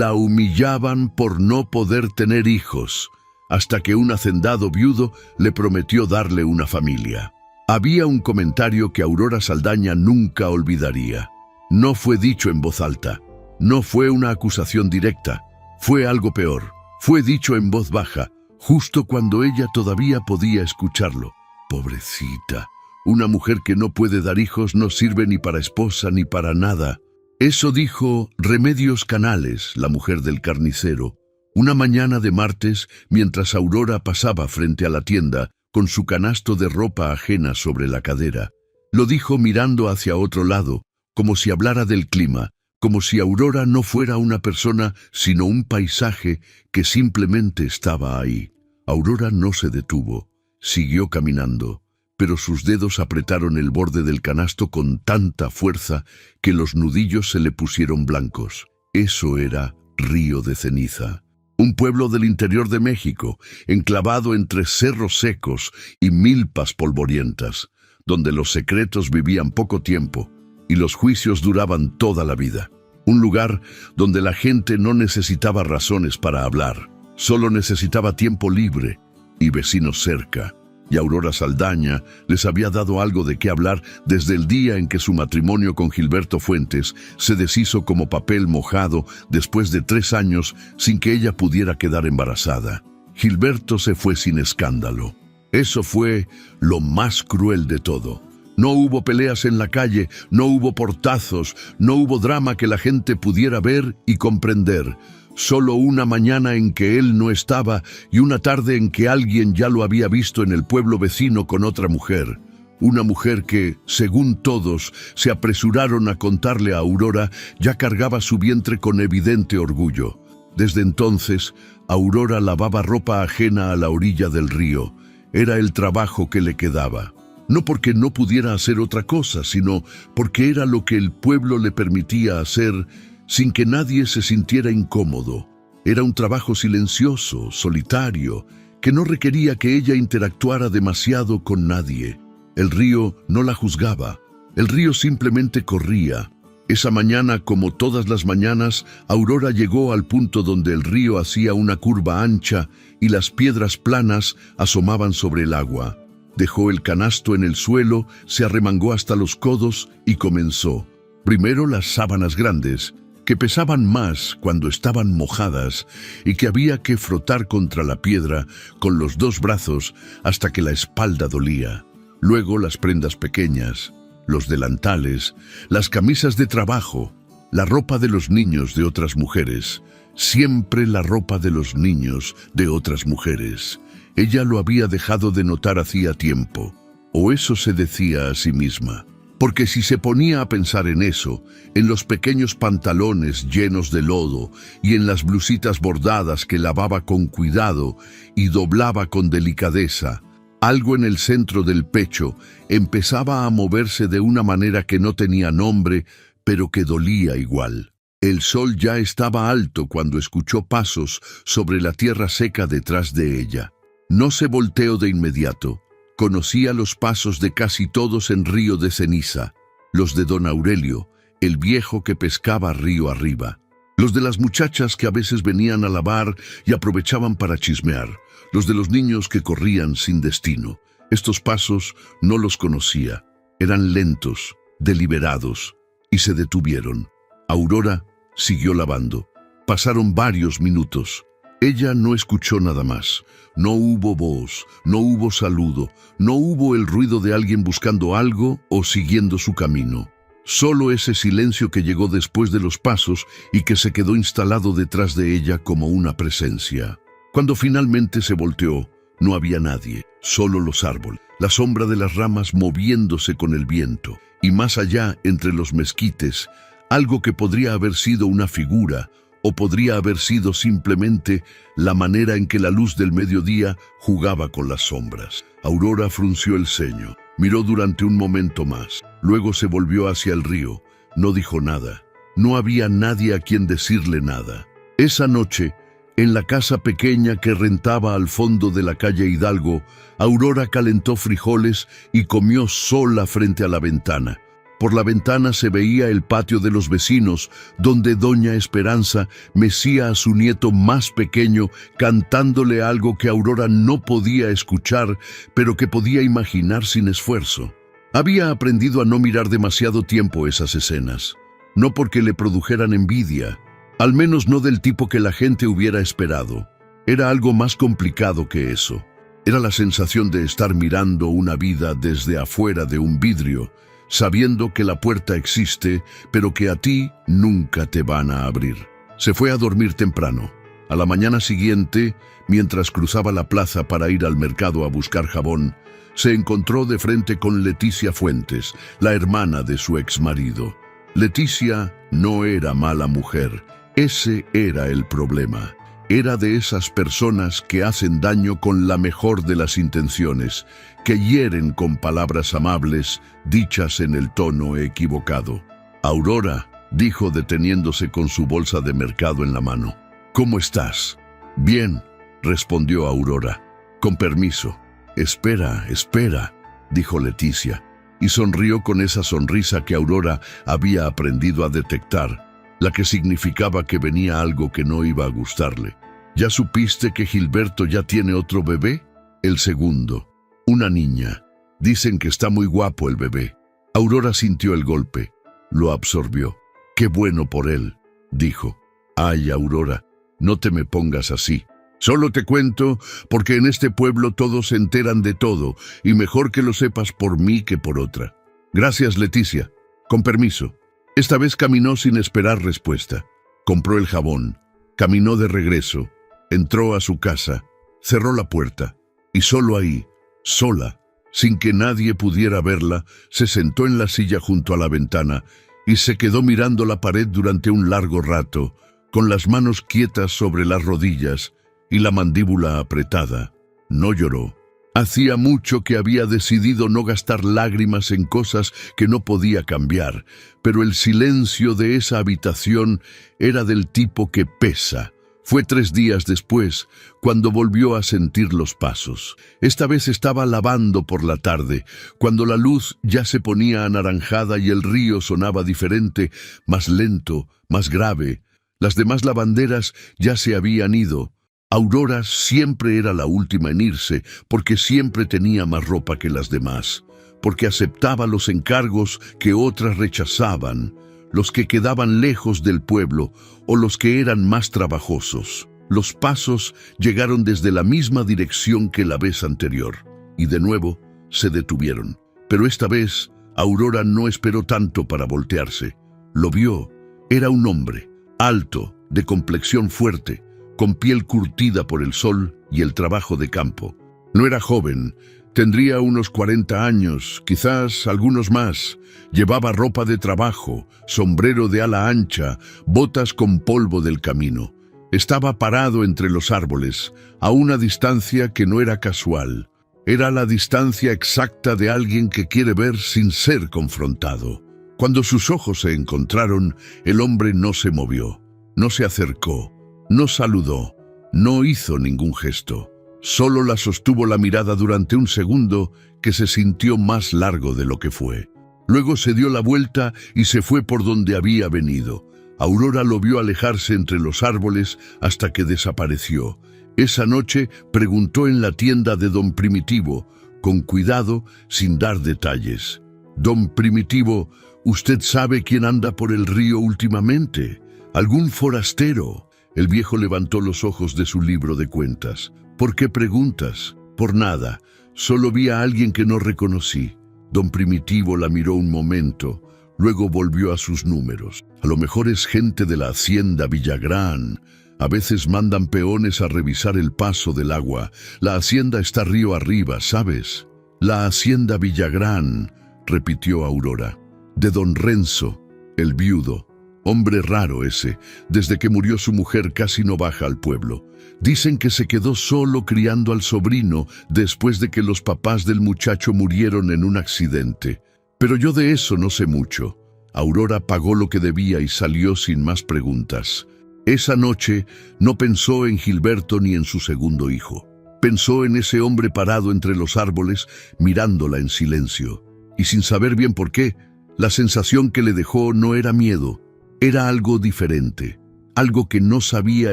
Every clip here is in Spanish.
La humillaban por no poder tener hijos, hasta que un hacendado viudo le prometió darle una familia. Había un comentario que Aurora Saldaña nunca olvidaría. No fue dicho en voz alta, no fue una acusación directa, fue algo peor. Fue dicho en voz baja, justo cuando ella todavía podía escucharlo. Pobrecita, una mujer que no puede dar hijos no sirve ni para esposa ni para nada. Eso dijo Remedios Canales, la mujer del carnicero, una mañana de martes mientras Aurora pasaba frente a la tienda con su canasto de ropa ajena sobre la cadera. Lo dijo mirando hacia otro lado, como si hablara del clima, como si Aurora no fuera una persona, sino un paisaje que simplemente estaba ahí. Aurora no se detuvo, siguió caminando, pero sus dedos apretaron el borde del canasto con tanta fuerza que los nudillos se le pusieron blancos. Eso era Río de Ceniza, un pueblo del interior de México, enclavado entre cerros secos y milpas polvorientas, donde los secretos vivían poco tiempo y los juicios duraban toda la vida. Un lugar donde la gente no necesitaba razones para hablar, solo necesitaba tiempo libre y vecinos cerca. Y Aurora Saldaña les había dado algo de qué hablar desde el día en que su matrimonio con Gilberto Fuentes se deshizo como papel mojado después de 3 años sin que ella pudiera quedar embarazada. Gilberto se fue sin escándalo. Eso fue lo más cruel de todo. No hubo peleas en la calle, no hubo portazos, no hubo drama que la gente pudiera ver y comprender. Solo una mañana en que él no estaba y una tarde en que alguien ya lo había visto en el pueblo vecino con otra mujer. Una mujer que, según todos, se apresuraron a contarle a Aurora, ya cargaba su vientre con evidente orgullo. Desde entonces, Aurora lavaba ropa ajena a la orilla del río. Era el trabajo que le quedaba. No porque no pudiera hacer otra cosa, sino porque era lo que el pueblo le permitía hacer sin que nadie se sintiera incómodo. Era un trabajo silencioso, solitario, que no requería que ella interactuara demasiado con nadie. El río no la juzgaba, el río simplemente corría. Esa mañana, como todas las mañanas, Aurora llegó al punto donde el río hacía una curva ancha y las piedras planas asomaban sobre el agua. Dejó el canasto en el suelo, se arremangó hasta los codos y comenzó. Primero las sábanas grandes, que pesaban más cuando estaban mojadas y que había que frotar contra la piedra con los 2 brazos hasta que la espalda dolía. Luego las prendas pequeñas, los delantales, las camisas de trabajo, la ropa de los niños de otras mujeres, siempre la ropa de los niños de otras mujeres. Ella lo había dejado de notar hacía tiempo, o eso se decía a sí misma. Porque si se ponía a pensar en eso, en los pequeños pantalones llenos de lodo y en las blusitas bordadas que lavaba con cuidado y doblaba con delicadeza, algo en el centro del pecho empezaba a moverse de una manera que no tenía nombre, pero que dolía igual. El sol ya estaba alto cuando escuchó pasos sobre la tierra seca detrás de ella. No se volteó de inmediato. Conocía los pasos de casi todos en Río de Ceniza, los de don Aurelio, el viejo que pescaba río arriba, los de las muchachas que a veces venían a lavar y aprovechaban para chismear, los de los niños que corrían sin destino. Estos pasos no los conocía, eran lentos, deliberados, y se detuvieron. Aurora siguió lavando. Pasaron varios minutos. Ella no escuchó nada más. No hubo voz, no hubo saludo, no hubo el ruido de alguien buscando algo o siguiendo su camino. Solo ese silencio que llegó después de los pasos y que se quedó instalado detrás de ella como una presencia. Cuando finalmente se volteó, no había nadie, solo los árboles, la sombra de las ramas moviéndose con el viento, y más allá, entre los mezquites, algo que podría haber sido una figura, o podría haber sido simplemente la manera en que la luz del mediodía jugaba con las sombras. Aurora frunció el ceño, miró durante un momento más, luego se volvió hacia el río, no dijo nada. No había nadie a quien decirle nada. Esa noche, en la casa pequeña que rentaba al fondo de la calle Hidalgo, Aurora calentó frijoles y comió sola frente a la ventana. Por la ventana se veía el patio de los vecinos, donde doña Esperanza mecía a su nieto más pequeño cantándole algo que Aurora no podía escuchar, pero que podía imaginar sin esfuerzo. Había aprendido a no mirar demasiado tiempo esas escenas, no porque le produjeran envidia, al menos no del tipo que la gente hubiera esperado. Era algo más complicado que eso. Era la sensación de estar mirando una vida desde afuera de un vidrio, sabiendo que la puerta existe, pero que a ti nunca te van a abrir. Se fue a dormir temprano. A la mañana siguiente, mientras cruzaba la plaza para ir al mercado a buscar jabón, se encontró de frente con Leticia Fuentes, la hermana de su exmarido. Leticia no era mala mujer, ese era el problema. Era de esas personas que hacen daño con la mejor de las intenciones, que hieren con palabras amables, dichas en el tono equivocado. «Aurora», dijo deteniéndose con su bolsa de mercado en la mano. «¿Cómo estás?» «Bien», respondió Aurora. «Con permiso». «Espera, espera», dijo Leticia, y sonrió con esa sonrisa que Aurora había aprendido a detectar, la que significaba que venía algo que no iba a gustarle. «¿Ya supiste que Gilberto ya tiene otro bebé?» «El segundo. Una niña. Dicen que está muy guapo el bebé». Aurora sintió el golpe. Lo absorbió. «Qué bueno por él», dijo. «Ay, Aurora, no te me pongas así. Solo te cuento porque en este pueblo todos se enteran de todo y mejor que lo sepas por mí que por otra». «Gracias, Leticia. Con permiso». Esta vez caminó sin esperar respuesta. Compró el jabón. Caminó de regreso. Entró a su casa. Cerró la puerta. Y solo ahí, sola, sin que nadie pudiera verla, se sentó en la silla junto a la ventana y se quedó mirando la pared durante un largo rato, con las manos quietas sobre las rodillas y la mandíbula apretada. No lloró. Hacía mucho que había decidido no gastar lágrimas en cosas que no podía cambiar, pero el silencio de esa habitación era del tipo que pesa. Fue 3 días después, cuando volvió a sentir los pasos. Esta vez estaba lavando por la tarde, cuando la luz ya se ponía anaranjada y el río sonaba diferente, más lento, más grave. Las demás lavanderas ya se habían ido. Aurora siempre era la última en irse, porque siempre tenía más ropa que las demás, porque aceptaba los encargos que otras rechazaban, los que quedaban lejos del pueblo o los que eran más trabajosos. Los pasos llegaron desde la misma dirección que la vez anterior, y de nuevo se detuvieron. Pero esta vez Aurora no esperó tanto para voltearse. Lo vio. Era un hombre, alto, de complexión fuerte, con piel curtida por el sol y el trabajo de campo. No era joven, tendría unos 40 años, quizás algunos más. Llevaba ropa de trabajo, sombrero de ala ancha, botas con polvo del camino. Estaba parado entre los árboles, a una distancia que no era casual. Era la distancia exacta de alguien que quiere ver sin ser confrontado. Cuando sus ojos se encontraron, el hombre no se movió, no se acercó, no saludó, no hizo ningún gesto. Solo la sostuvo la mirada durante un segundo que se sintió más largo de lo que fue. Luego se dio la vuelta y se fue por donde había venido. Aurora lo vio alejarse entre los árboles hasta que desapareció. Esa noche preguntó en la tienda de don Primitivo, con cuidado, sin dar detalles. «Don Primitivo, ¿usted sabe quién anda por el río últimamente? ¿Algún forastero?» El viejo levantó los ojos de su libro de cuentas. «¿Por qué preguntas?» «Por nada. Solo vi a alguien que no reconocí». Don Primitivo la miró un momento, luego volvió a sus números. «A lo mejor es gente de la hacienda Villagrán. A veces mandan peones a revisar el paso del agua. La hacienda está río arriba, ¿sabes?» «La hacienda Villagrán», repitió Aurora. «De don Renzo, el viudo. Hombre raro ese. Desde que murió su mujer casi no baja al pueblo. Dicen que se quedó solo criando al sobrino después de que los papás del muchacho murieron en un accidente. Pero yo de eso no sé mucho». Aurora pagó lo que debía y salió sin más preguntas. Esa noche no pensó en Gilberto ni en su segundo hijo. Pensó en ese hombre parado entre los árboles, mirándola en silencio. Y sin saber bien por qué, La sensación que le dejó no era miedo, era algo diferente, algo que no sabía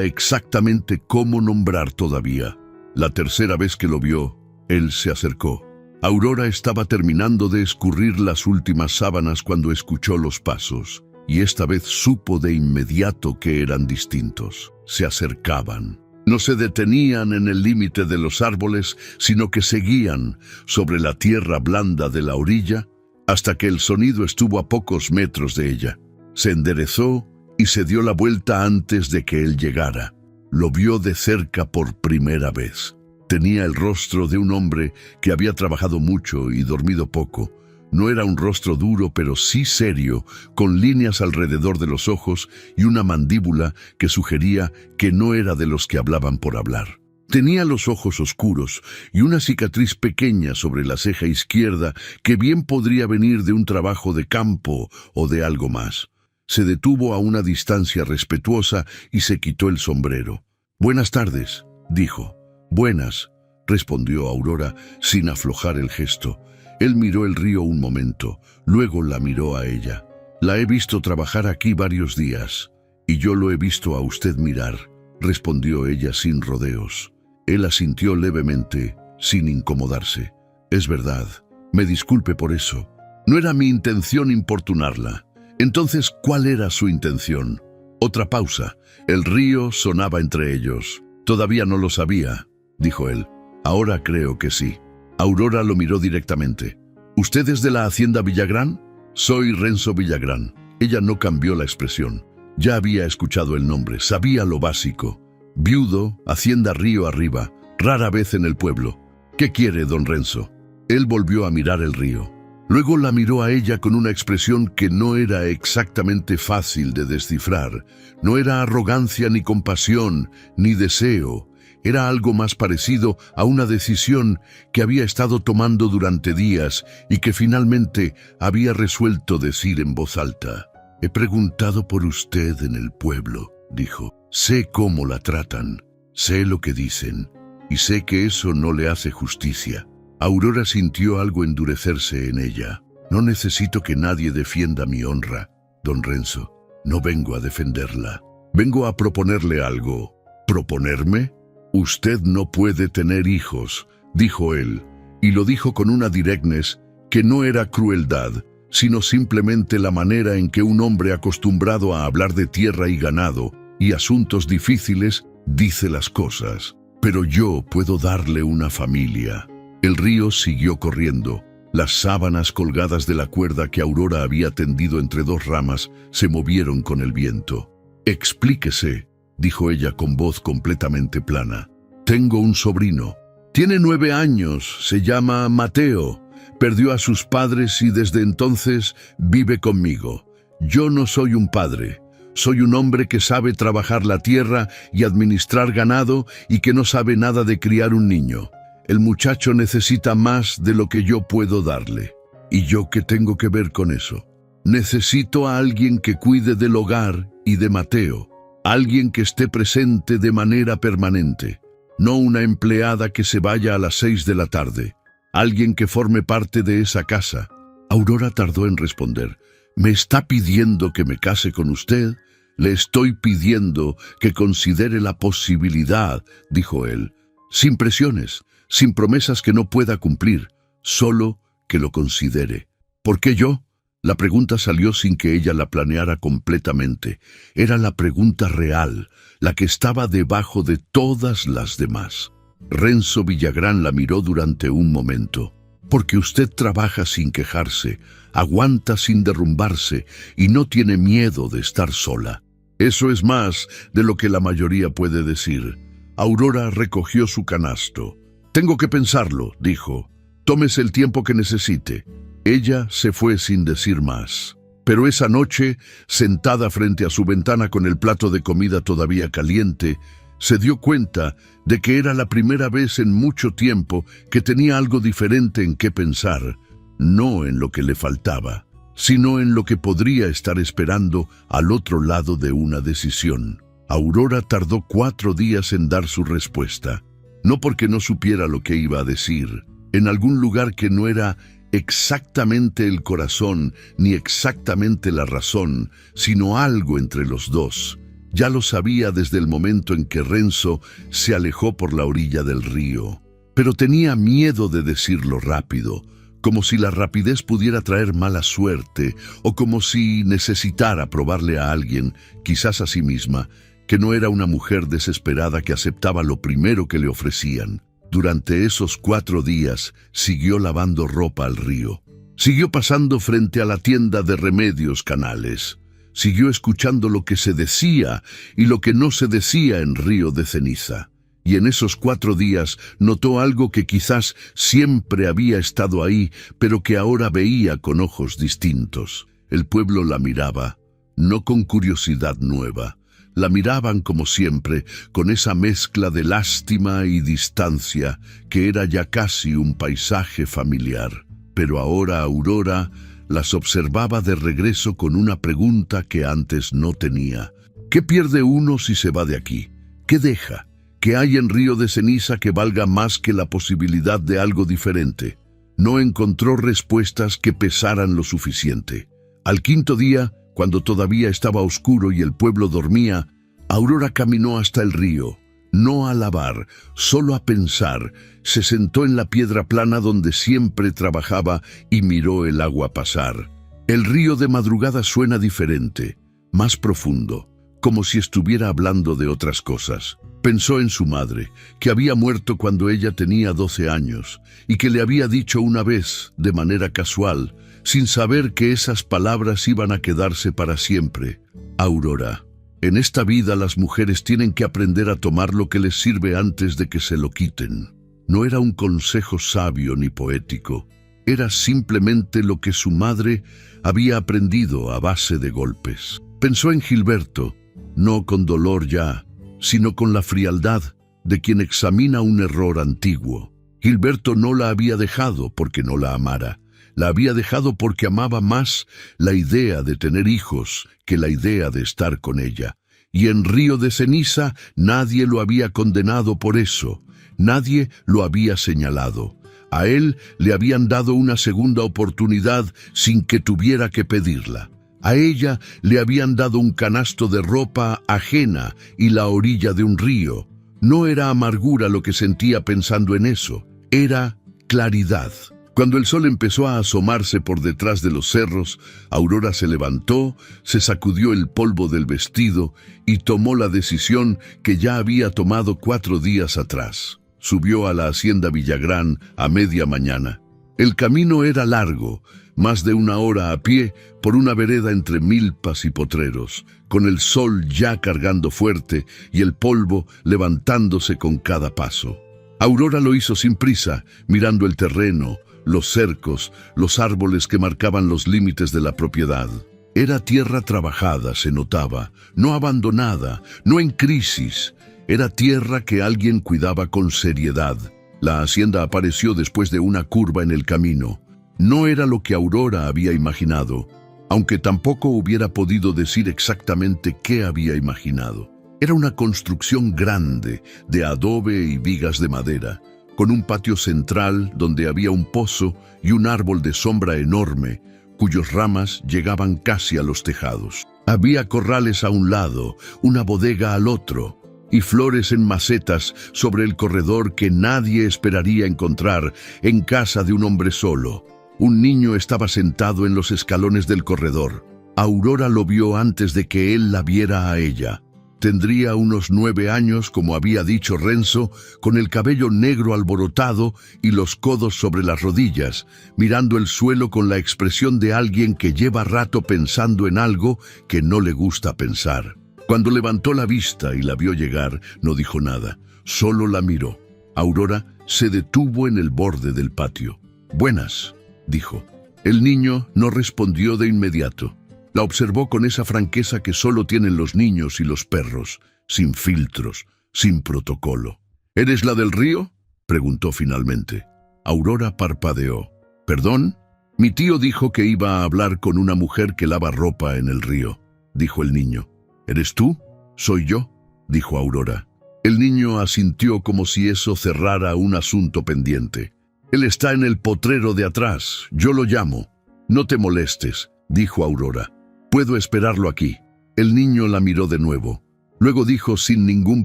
exactamente cómo nombrar todavía. La tercera vez que lo vio, él se acercó. Aurora estaba terminando de escurrir las últimas sábanas cuando escuchó los pasos, y esta vez supo de inmediato que eran distintos. Se acercaban. No se detenían en el límite de los árboles, sino que seguían sobre la tierra blanda de la orilla, hasta que el sonido estuvo a pocos metros de ella. Se enderezó y se dio la vuelta antes de que él llegara. Lo vio de cerca por primera vez. Tenía el rostro de un hombre que había trabajado mucho y dormido poco. No era un rostro duro, pero sí serio, con líneas alrededor de los ojos y una mandíbula que sugería que no era de los que hablaban por hablar. Tenía los ojos oscuros y una cicatriz pequeña sobre la ceja izquierda que bien podría venir de un trabajo de campo o de algo más. Se detuvo a una distancia respetuosa y se quitó el sombrero. «Buenas tardes», dijo. «Buenas», respondió Aurora sin aflojar el gesto. Él miró el río un momento, luego la miró a ella. «La he visto trabajar aquí varios días, y yo lo he visto a usted mirar», respondió ella sin rodeos. Él asintió levemente, sin incomodarse. «Es verdad, me disculpe por eso. No era mi intención importunarla». Entonces, ¿cuál era su intención? Otra pausa. El río sonaba entre ellos. «Todavía no lo sabía», dijo él. «Ahora creo que sí». Aurora lo miró directamente. «¿Usted es de la hacienda Villagrán?» «Soy Renzo Villagrán». Ella no cambió la expresión. Ya había escuchado el nombre, sabía lo básico. Viudo, hacienda río arriba, rara vez en el pueblo. «¿Qué quiere, don Renzo?» Él volvió a mirar el río. Luego la miró a ella con una expresión que no era exactamente fácil de descifrar. No era arrogancia ni compasión, ni deseo. Era algo más parecido a una decisión que había estado tomando durante días y que finalmente había resuelto decir en voz alta. «He preguntado por usted en el pueblo», dijo. «Sé cómo la tratan, sé lo que dicen, y sé que eso no le hace justicia». Aurora sintió algo endurecerse en ella. «No necesito que nadie defienda mi honra, don Renzo. No vengo a defenderla. Vengo a proponerle algo». «¿Proponerme?» «Usted no puede tener hijos», dijo él, y lo dijo con una directness que no era crueldad, sino simplemente la manera en que un hombre acostumbrado a hablar de tierra y ganado y asuntos difíciles dice las cosas. «Pero yo puedo darle una familia». El río siguió corriendo. Las sábanas colgadas de la cuerda que Aurora había tendido entre dos ramas se movieron con el viento. «Explíquese», dijo ella con voz completamente plana. «Tengo un sobrino. Tiene 9 años, se llama Mateo. Perdió a sus padres y desde entonces vive conmigo. Yo no soy un padre. Soy un hombre que sabe trabajar la tierra y administrar ganado y que no sabe nada de criar un niño. El muchacho necesita más de lo que yo puedo darle. ¿Y yo qué tengo que ver con eso? Necesito a alguien que cuide del hogar y de Mateo. Alguien que esté presente de manera permanente. No una empleada que se vaya a las 6 de la tarde. Alguien que forme parte de esa casa». Aurora tardó en responder. «¿Me está pidiendo que me case con usted?» «Le estoy pidiendo que considere la posibilidad», dijo él. «Sin presiones. Sin promesas que no pueda cumplir, solo que lo considere». «¿Por qué yo?». La pregunta salió sin que ella la planeara completamente. Era la pregunta real, la que estaba debajo de todas las demás. Renzo Villagrán la miró durante un momento. «Porque usted trabaja sin quejarse, aguanta sin derrumbarse y no tiene miedo de estar sola. Eso es más de lo que la mayoría puede decir». Aurora recogió su canasto. «Tengo que pensarlo», dijo. «Tómese el tiempo que necesite». Ella se fue sin decir más. Pero esa noche, sentada frente a su ventana con el plato de comida todavía caliente, se dio cuenta de que era la primera vez en mucho tiempo que tenía algo diferente en qué pensar, no en lo que le faltaba, sino en lo que podría estar esperando al otro lado de una decisión. Aurora tardó 4 días en dar su respuesta. No porque no supiera lo que iba a decir. En algún lugar que no era exactamente el corazón ni exactamente la razón, sino algo entre los dos. Ya lo sabía desde el momento en que Renzo se alejó por la orilla del río. Pero tenía miedo de decirlo rápido, como si la rapidez pudiera traer mala suerte, o como si necesitara probarle a alguien, quizás a sí misma, que no era una mujer desesperada que aceptaba lo primero que le ofrecían. Durante esos 4 días siguió lavando ropa al río. Siguió pasando frente a la tienda de Remedios Canales. Siguió escuchando lo que se decía y lo que no se decía en Río de Ceniza. Y en esos 4 días notó algo que quizás siempre había estado ahí, pero que ahora veía con ojos distintos. El pueblo la miraba, no con curiosidad nueva. La miraban como siempre, con esa mezcla de lástima y distancia, que era ya casi un paisaje familiar. Pero ahora Aurora las observaba de regreso con una pregunta que antes no tenía. ¿Qué pierde uno si se va de aquí? ¿Qué deja? ¿Qué hay en Río de Ceniza que valga más que la posibilidad de algo diferente? No encontró respuestas que pesaran lo suficiente. Al 5.º día, cuando todavía estaba oscuro y el pueblo dormía, Aurora caminó hasta el río, no a lavar, solo a pensar. Se sentó en la piedra plana donde siempre trabajaba y miró el agua pasar. El río de madrugada suena diferente, más profundo, como si estuviera hablando de otras cosas. Pensó en su madre, que había muerto cuando ella tenía 12 años, y que le había dicho una vez, de manera casual, sin saber que esas palabras iban a quedarse para siempre: Aurora, en esta vida las mujeres tienen que aprender a tomar lo que les sirve antes de que se lo quiten. No era un consejo sabio ni poético, era simplemente lo que su madre había aprendido a base de golpes. Pensó en Gilberto, no con dolor ya, sino con la frialdad de quien examina un error antiguo. Gilberto no la había dejado porque no la amara. La había dejado porque amaba más la idea de tener hijos que la idea de estar con ella. Y en Río de Ceniza nadie lo había condenado por eso. Nadie lo había señalado. A él le habían dado una segunda oportunidad sin que tuviera que pedirla. A ella le habían dado un canasto de ropa ajena y la orilla de un río. No era amargura lo que sentía pensando en eso, era claridad. Cuando el sol empezó a asomarse por detrás de los cerros, Aurora se levantó, se sacudió el polvo del vestido y tomó la decisión que ya había tomado 4 días atrás. Subió a la hacienda Villagrán a media mañana. El camino era largo, más de 1 hora a pie, por una vereda entre milpas y potreros, con el sol ya cargando fuerte y el polvo levantándose con cada paso. Aurora lo hizo sin prisa, mirando el terreno, los cercos, los árboles que marcaban los límites de la propiedad. Era tierra trabajada, se notaba, no abandonada, no en crisis. Era tierra que alguien cuidaba con seriedad. La hacienda apareció después de una curva en el camino. No era lo que Aurora había imaginado, aunque tampoco hubiera podido decir exactamente qué había imaginado. Era una construcción grande, de adobe y vigas de madera, con un patio central donde había un pozo y un árbol de sombra enorme, cuyas ramas llegaban casi a los tejados. Había corrales a un lado, una bodega al otro, y flores en macetas sobre el corredor que nadie esperaría encontrar en casa de un hombre solo. Un niño estaba sentado en los escalones del corredor. Aurora lo vio antes de que él la viera a ella. Tendría unos 9 años, como había dicho Renzo, con el cabello negro alborotado y los codos sobre las rodillas, mirando el suelo con la expresión de alguien que lleva rato pensando en algo que no le gusta pensar. Cuando levantó la vista y la vio llegar, no dijo nada, solo la miró. Aurora se detuvo en el borde del patio. «Buenas», dijo. El niño no respondió de inmediato. La observó con esa franqueza que solo tienen los niños y los perros, sin filtros, sin protocolo. «¿Eres la del río?», preguntó finalmente. Aurora parpadeó. «¿Perdón? Mi tío dijo que iba a hablar con una mujer que lava ropa en el río», dijo el niño. «¿Eres tú?». «Soy yo», dijo Aurora. El niño asintió como si eso cerrara un asunto pendiente. Él está en el potrero de atrás. Yo lo llamo. No te molestes, dijo Aurora. Puedo esperarlo aquí. El niño la miró de nuevo. Luego dijo sin ningún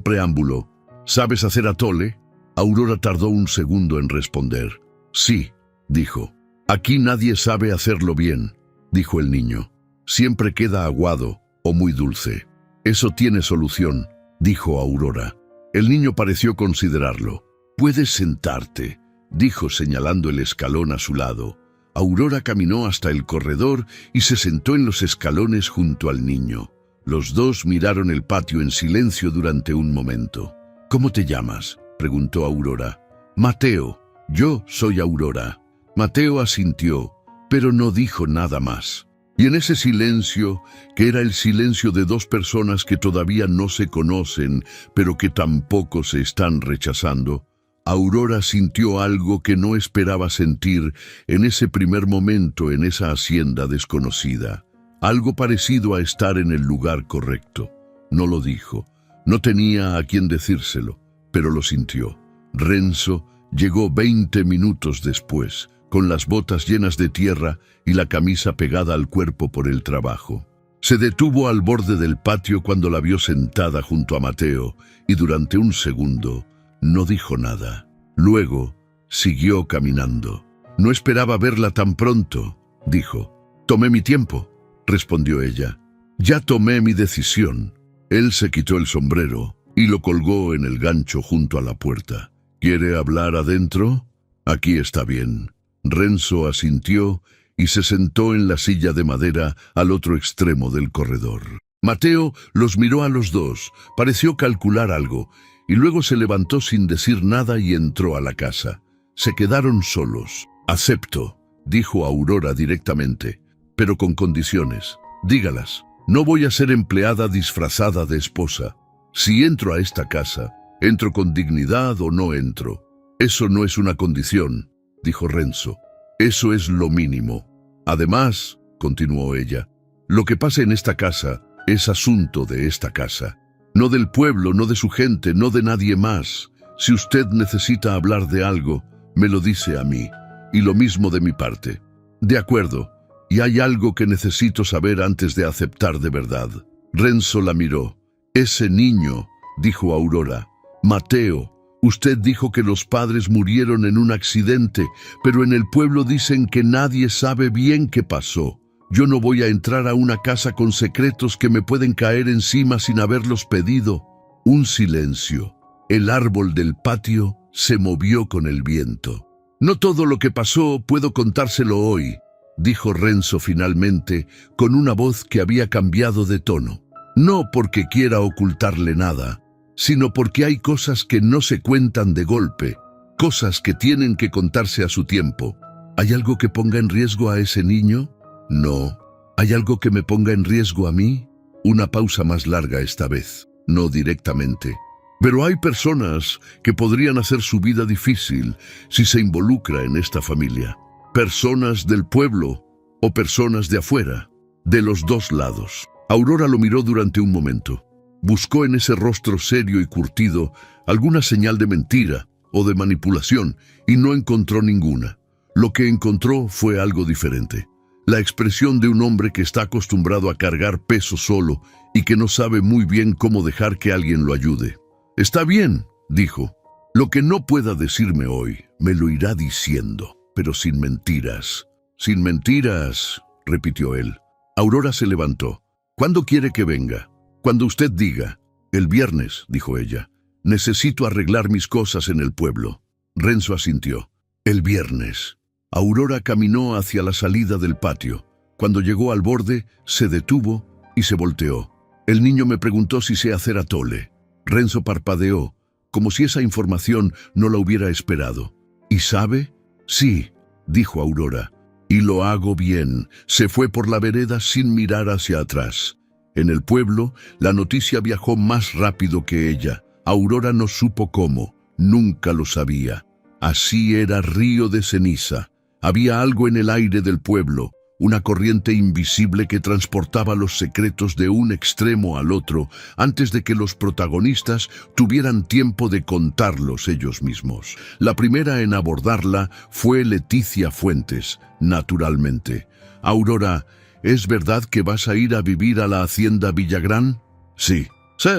preámbulo, ¿sabes hacer atole? Aurora tardó un segundo en responder. Sí, dijo. Aquí nadie sabe hacerlo bien, dijo el niño. Siempre queda aguado o muy dulce. Eso tiene solución, dijo Aurora. El niño pareció considerarlo. Puedes sentarte, dijo señalando el escalón a su lado. Aurora caminó hasta el corredor y se sentó en los escalones junto al niño. Los dos miraron el patio en silencio durante un momento. ¿Cómo te llamas?, preguntó Aurora. Mateo. Yo soy Aurora. Mateo asintió, pero no dijo nada más. Y en ese silencio, que era el silencio de dos personas que todavía no se conocen, pero que tampoco se están rechazando, Aurora sintió algo que no esperaba sentir en ese primer momento en esa hacienda desconocida. Algo parecido a estar en el lugar correcto. No lo dijo. No tenía a quien decírselo, pero lo sintió. Renzo llegó 20 minutos después, con las botas llenas de tierra y la camisa pegada al cuerpo por el trabajo. Se detuvo al borde del patio cuando la vio sentada junto a Mateo y durante un segundo no dijo nada. Luego siguió caminando. No esperaba verla tan pronto, dijo. Tomé mi tiempo, respondió ella. Ya tomé mi decisión. Él se quitó el sombrero y lo colgó en el gancho junto a la puerta. ¿Quiere hablar adentro? Aquí está bien. Renzo asintió y se sentó en la silla de madera al otro extremo del corredor. Mateo los miró a los dos, pareció calcular algo, y luego se levantó sin decir nada y entró a la casa. Se quedaron solos. Acepto, dijo Aurora directamente, pero con condiciones. Dígalas. No voy a ser empleada disfrazada de esposa. Si entro a esta casa, ¿entro con dignidad o no entro? Eso no es una condición, dijo Renzo. Eso es lo mínimo. Además, continuó ella, lo que pasa en esta casa es asunto de esta casa. No del pueblo, no de su gente, no de nadie más. Si usted necesita hablar de algo, me lo dice a mí. Y lo mismo de mi parte. De acuerdo. Y hay algo que necesito saber antes de aceptar de verdad. Renzo la miró. Ese niño, dijo Aurora. Mateo. Usted dijo que los padres murieron en un accidente, pero en el pueblo dicen que nadie sabe bien qué pasó. Yo no voy a entrar a una casa con secretos que me pueden caer encima sin haberlos pedido. Un silencio. El árbol del patio se movió con el viento. No todo lo que pasó puedo contárselo hoy, dijo Renzo finalmente, con una voz que había cambiado de tono. No porque quiera ocultarle nada, sino porque hay cosas que no se cuentan de golpe, cosas que tienen que contarse a su tiempo. ¿Hay algo que ponga en riesgo a ese niño? No. ¿Hay algo que me ponga en riesgo a mí? Una pausa más larga esta vez, no directamente. Pero hay personas que podrían hacer su vida difícil si se involucra en esta familia. Personas del pueblo o personas de afuera, de los dos lados. Aurora lo miró durante un momento. Buscó en ese rostro serio y curtido alguna señal de mentira o de manipulación y no encontró ninguna. Lo que encontró fue algo diferente. La expresión de un hombre que está acostumbrado a cargar peso solo y que no sabe muy bien cómo dejar que alguien lo ayude. Está bien, dijo. Lo que no pueda decirme hoy, me lo irá diciendo, pero sin mentiras. Sin mentiras, repitió él. Aurora se levantó. ¿Cuándo quiere que venga? Cuando usted diga. El viernes, dijo ella. Necesito arreglar mis cosas en el pueblo. Renzo asintió. El viernes. Aurora caminó hacia la salida del patio. Cuando llegó al borde, se detuvo y se volteó. El niño me preguntó si sé hacer atole. Renzo parpadeó, como si esa información no la hubiera esperado. ¿Y sabe? Sí, dijo Aurora. Y lo hago bien. Se fue por la vereda sin mirar hacia atrás. En el pueblo, la noticia viajó más rápido que ella. Aurora no supo cómo, nunca lo sabía. Así era Río de Ceniza. Había algo en el aire del pueblo, una corriente invisible que transportaba los secretos de un extremo al otro antes de que los protagonistas tuvieran tiempo de contarlos ellos mismos. La primera en abordarla fue Leticia Fuentes, naturalmente. «Aurora, ¿es verdad que vas a ir a vivir a la hacienda Villagrán?» «Sí». «Sí,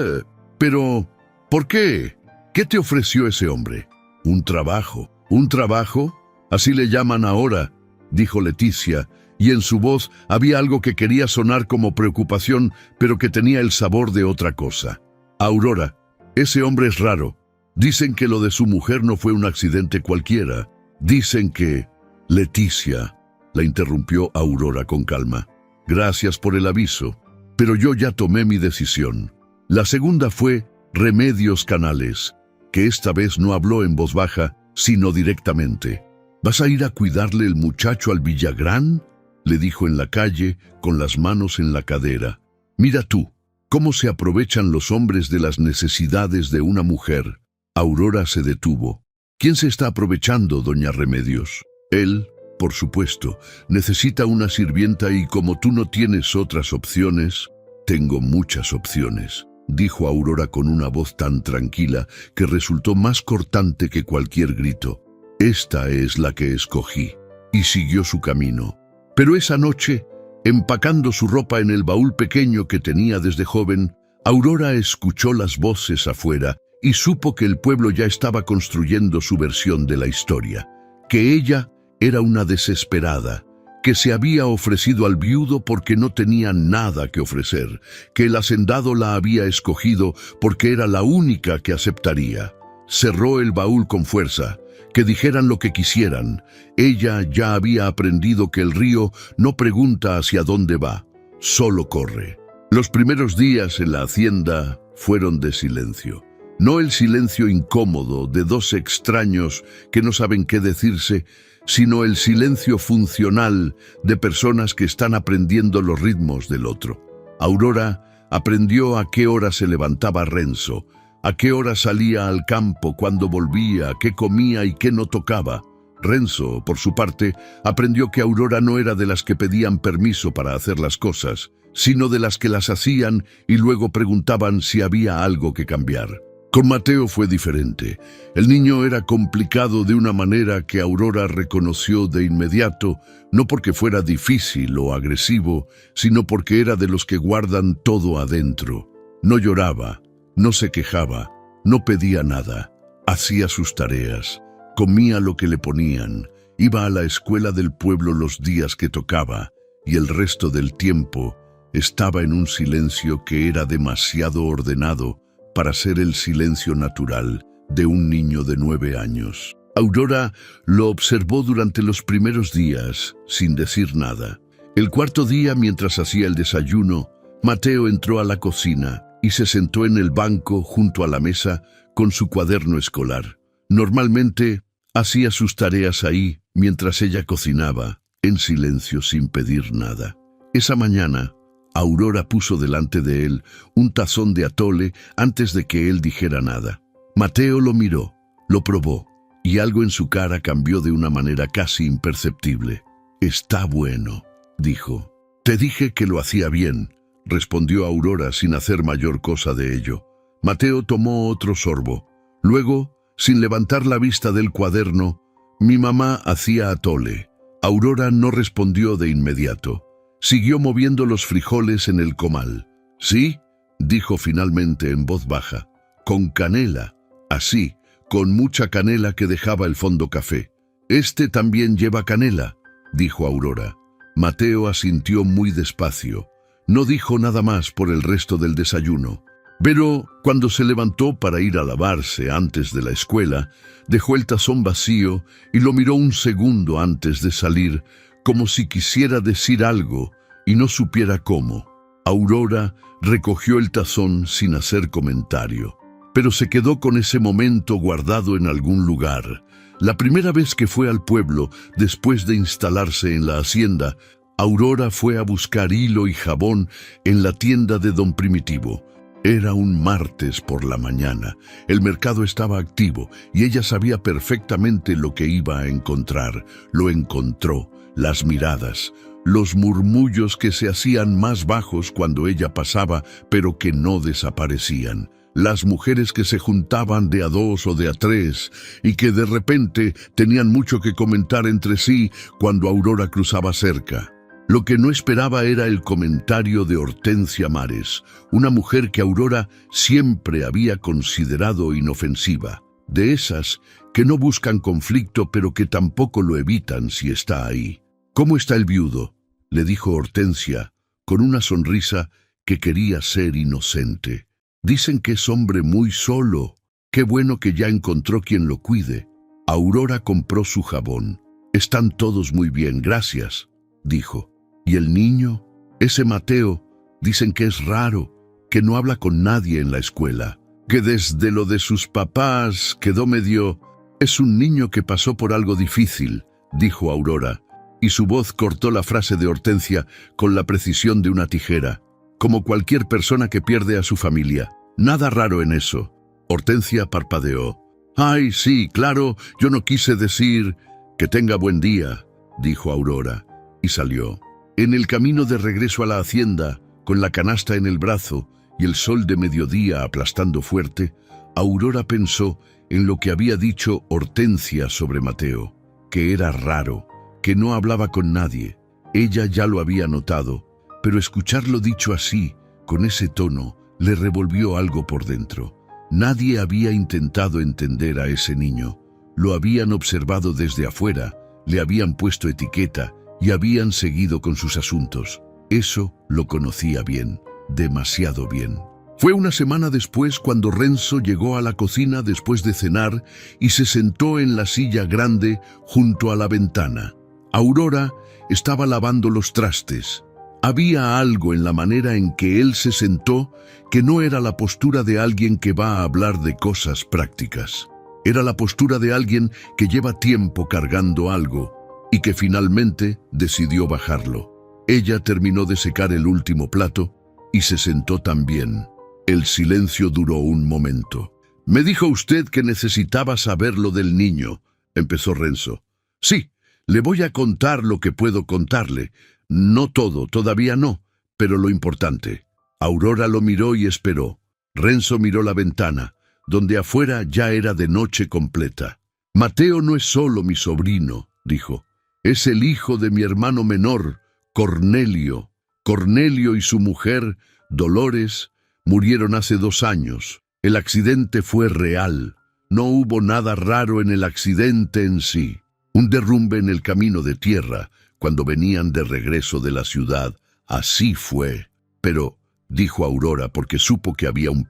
pero ¿por qué? ¿Qué te ofreció ese hombre?» «Un trabajo». «¿Un trabajo? Así le llaman ahora», dijo Leticia, y en su voz había algo que quería sonar como preocupación, pero que tenía el sabor de otra cosa. «Aurora, ese hombre es raro. Dicen que lo de su mujer no fue un accidente cualquiera. Dicen que...» «Leticia», la interrumpió Aurora con calma. «Gracias por el aviso, pero yo ya tomé mi decisión». La segunda fue Remedios Canales, que esta vez no habló en voz baja, sino directamente. «¿Vas a ir a cuidarle el muchacho al Villagrán?», le dijo en la calle, con las manos en la cadera. «Mira tú, cómo se aprovechan los hombres de las necesidades de una mujer». Aurora se detuvo. «¿Quién se está aprovechando, doña Remedios?» «Él, por supuesto. Necesita una sirvienta y como tú no tienes otras opciones...» «Tengo muchas opciones», dijo Aurora con una voz tan tranquila que resultó más cortante que cualquier grito. «Esta es la que escogí», y siguió su camino. Pero esa noche, empacando su ropa en el baúl pequeño que tenía desde joven, Aurora escuchó las voces afuera y supo que el pueblo ya estaba construyendo su versión de la historia, que ella era una desesperada, que se había ofrecido al viudo porque no tenía nada que ofrecer, que el hacendado la había escogido porque era la única que aceptaría. Cerró el baúl con fuerza, que dijeran lo que quisieran. Ella ya había aprendido que el río no pregunta hacia dónde va, solo corre. Los primeros días en la hacienda fueron de silencio. No el silencio incómodo de dos extraños que no saben qué decirse, sino el silencio funcional de personas que están aprendiendo los ritmos del otro. Aurora aprendió a qué hora se levantaba Renzo, a qué hora salía al campo, cuándo volvía, qué comía y qué no tocaba. Renzo, por su parte, aprendió que Aurora no era de las que pedían permiso para hacer las cosas, sino de las que las hacían y luego preguntaban si había algo que cambiar. Con Mateo fue diferente. El niño era complicado de una manera que Aurora reconoció de inmediato, no porque fuera difícil o agresivo, sino porque era de los que guardan todo adentro. No lloraba, no se quejaba, no pedía nada, hacía sus tareas, comía lo que le ponían, iba a la escuela del pueblo los días que tocaba, y el resto del tiempo estaba en un silencio que era demasiado ordenado para ser el silencio natural de un niño de 9 años. Aurora lo observó durante los primeros días, sin decir nada. El cuarto día, mientras hacía el desayuno, Mateo entró a la cocina y se sentó en el banco junto a la mesa con su cuaderno escolar. Normalmente hacía sus tareas ahí mientras ella cocinaba, en silencio sin pedir nada. Esa mañana, Aurora puso delante de él un tazón de atole antes de que él dijera nada. Mateo lo miró, lo probó, y algo en su cara cambió de una manera casi imperceptible. «Está bueno», dijo. «Te dije que lo hacía bien», respondió Aurora sin hacer mayor cosa de ello. Mateo tomó otro sorbo. Luego, sin levantar la vista del cuaderno, «Mi mamá hacía atole». Aurora no respondió de inmediato. Siguió moviendo los frijoles en el comal. «¿Sí?», dijo finalmente en voz baja. «Con canela, así, con mucha canela que dejaba el fondo café». «Este también lleva canela», dijo Aurora. Mateo asintió muy despacio. No dijo nada más por el resto del desayuno. Pero cuando se levantó para ir a lavarse antes de la escuela, dejó el tazón vacío y lo miró un segundo antes de salir, como si quisiera decir algo y no supiera cómo. Aurora recogió el tazón sin hacer comentario, pero se quedó con ese momento guardado en algún lugar. La primera vez que fue al pueblo, después de instalarse en la hacienda, Aurora fue a buscar hilo y jabón en la tienda de don Primitivo. Era un martes por la mañana. El mercado estaba activo y ella sabía perfectamente lo que iba a encontrar. Lo encontró. Las miradas, los murmullos que se hacían más bajos cuando ella pasaba, pero que no desaparecían, las mujeres que se juntaban de a dos o de a tres y que de repente tenían mucho que comentar entre sí cuando Aurora cruzaba cerca. Lo que no esperaba era el comentario de Hortensia Mares, una mujer que Aurora siempre había considerado inofensiva, de esas que no buscan conflicto pero que tampoco lo evitan si está ahí. «¿Cómo está el viudo?», le dijo Hortensia, con una sonrisa que quería ser inocente. «Dicen que es hombre muy solo. Qué bueno que ya encontró quien lo cuide». Aurora compró su jabón. «Están todos muy bien, gracias», dijo. «¿Y el niño? Ese Mateo, dicen que es raro, que no habla con nadie en la escuela, que desde lo de sus papás quedó medio... Es un niño que pasó por algo difícil», dijo Aurora, y su voz cortó la frase de Hortensia con la precisión de una tijera. «Como cualquier persona que pierde a su familia. Nada raro en eso». Hortensia parpadeó. «Ay, sí, claro, yo no quise decir... Que tenga buen día», dijo Aurora, y salió. En el camino de regreso a la hacienda, con la canasta en el brazo y el sol de mediodía aplastando fuerte, Aurora pensó en lo que había dicho Hortensia sobre Mateo, que era raro, que no hablaba con nadie. Ella ya lo había notado, pero escucharlo dicho así, con ese tono, le revolvió algo por dentro. Nadie había intentado entender a ese niño. Lo habían observado desde afuera, le habían puesto etiqueta y habían seguido con sus asuntos. Eso lo conocía bien, demasiado bien. Fue una semana después cuando Renzo llegó a la cocina después de cenar y se sentó en la silla grande junto a la ventana. Aurora estaba lavando los trastes. Había algo en la manera en que él se sentó que no era la postura de alguien que va a hablar de cosas prácticas. Era la postura de alguien que lleva tiempo cargando algo y que finalmente decidió bajarlo. Ella terminó de secar el último plato y se sentó también. El silencio duró un momento. «Me dijo usted que necesitaba saber lo del niño», empezó Renzo. «Sí, le voy a contar lo que puedo contarle. No todo, todavía no, pero lo importante». Aurora lo miró y esperó. Renzo miró la ventana, donde afuera ya era de noche completa. «Mateo no es solo mi sobrino», dijo. «Es el hijo de mi hermano menor, Cornelio. Cornelio y su mujer, Dolores, murieron hace 2 años. El accidente fue real. No hubo nada raro en el accidente en sí. Un derrumbe en el camino de tierra, cuando venían de regreso de la ciudad. Así fue. Pero», dijo Aurora porque supo que había un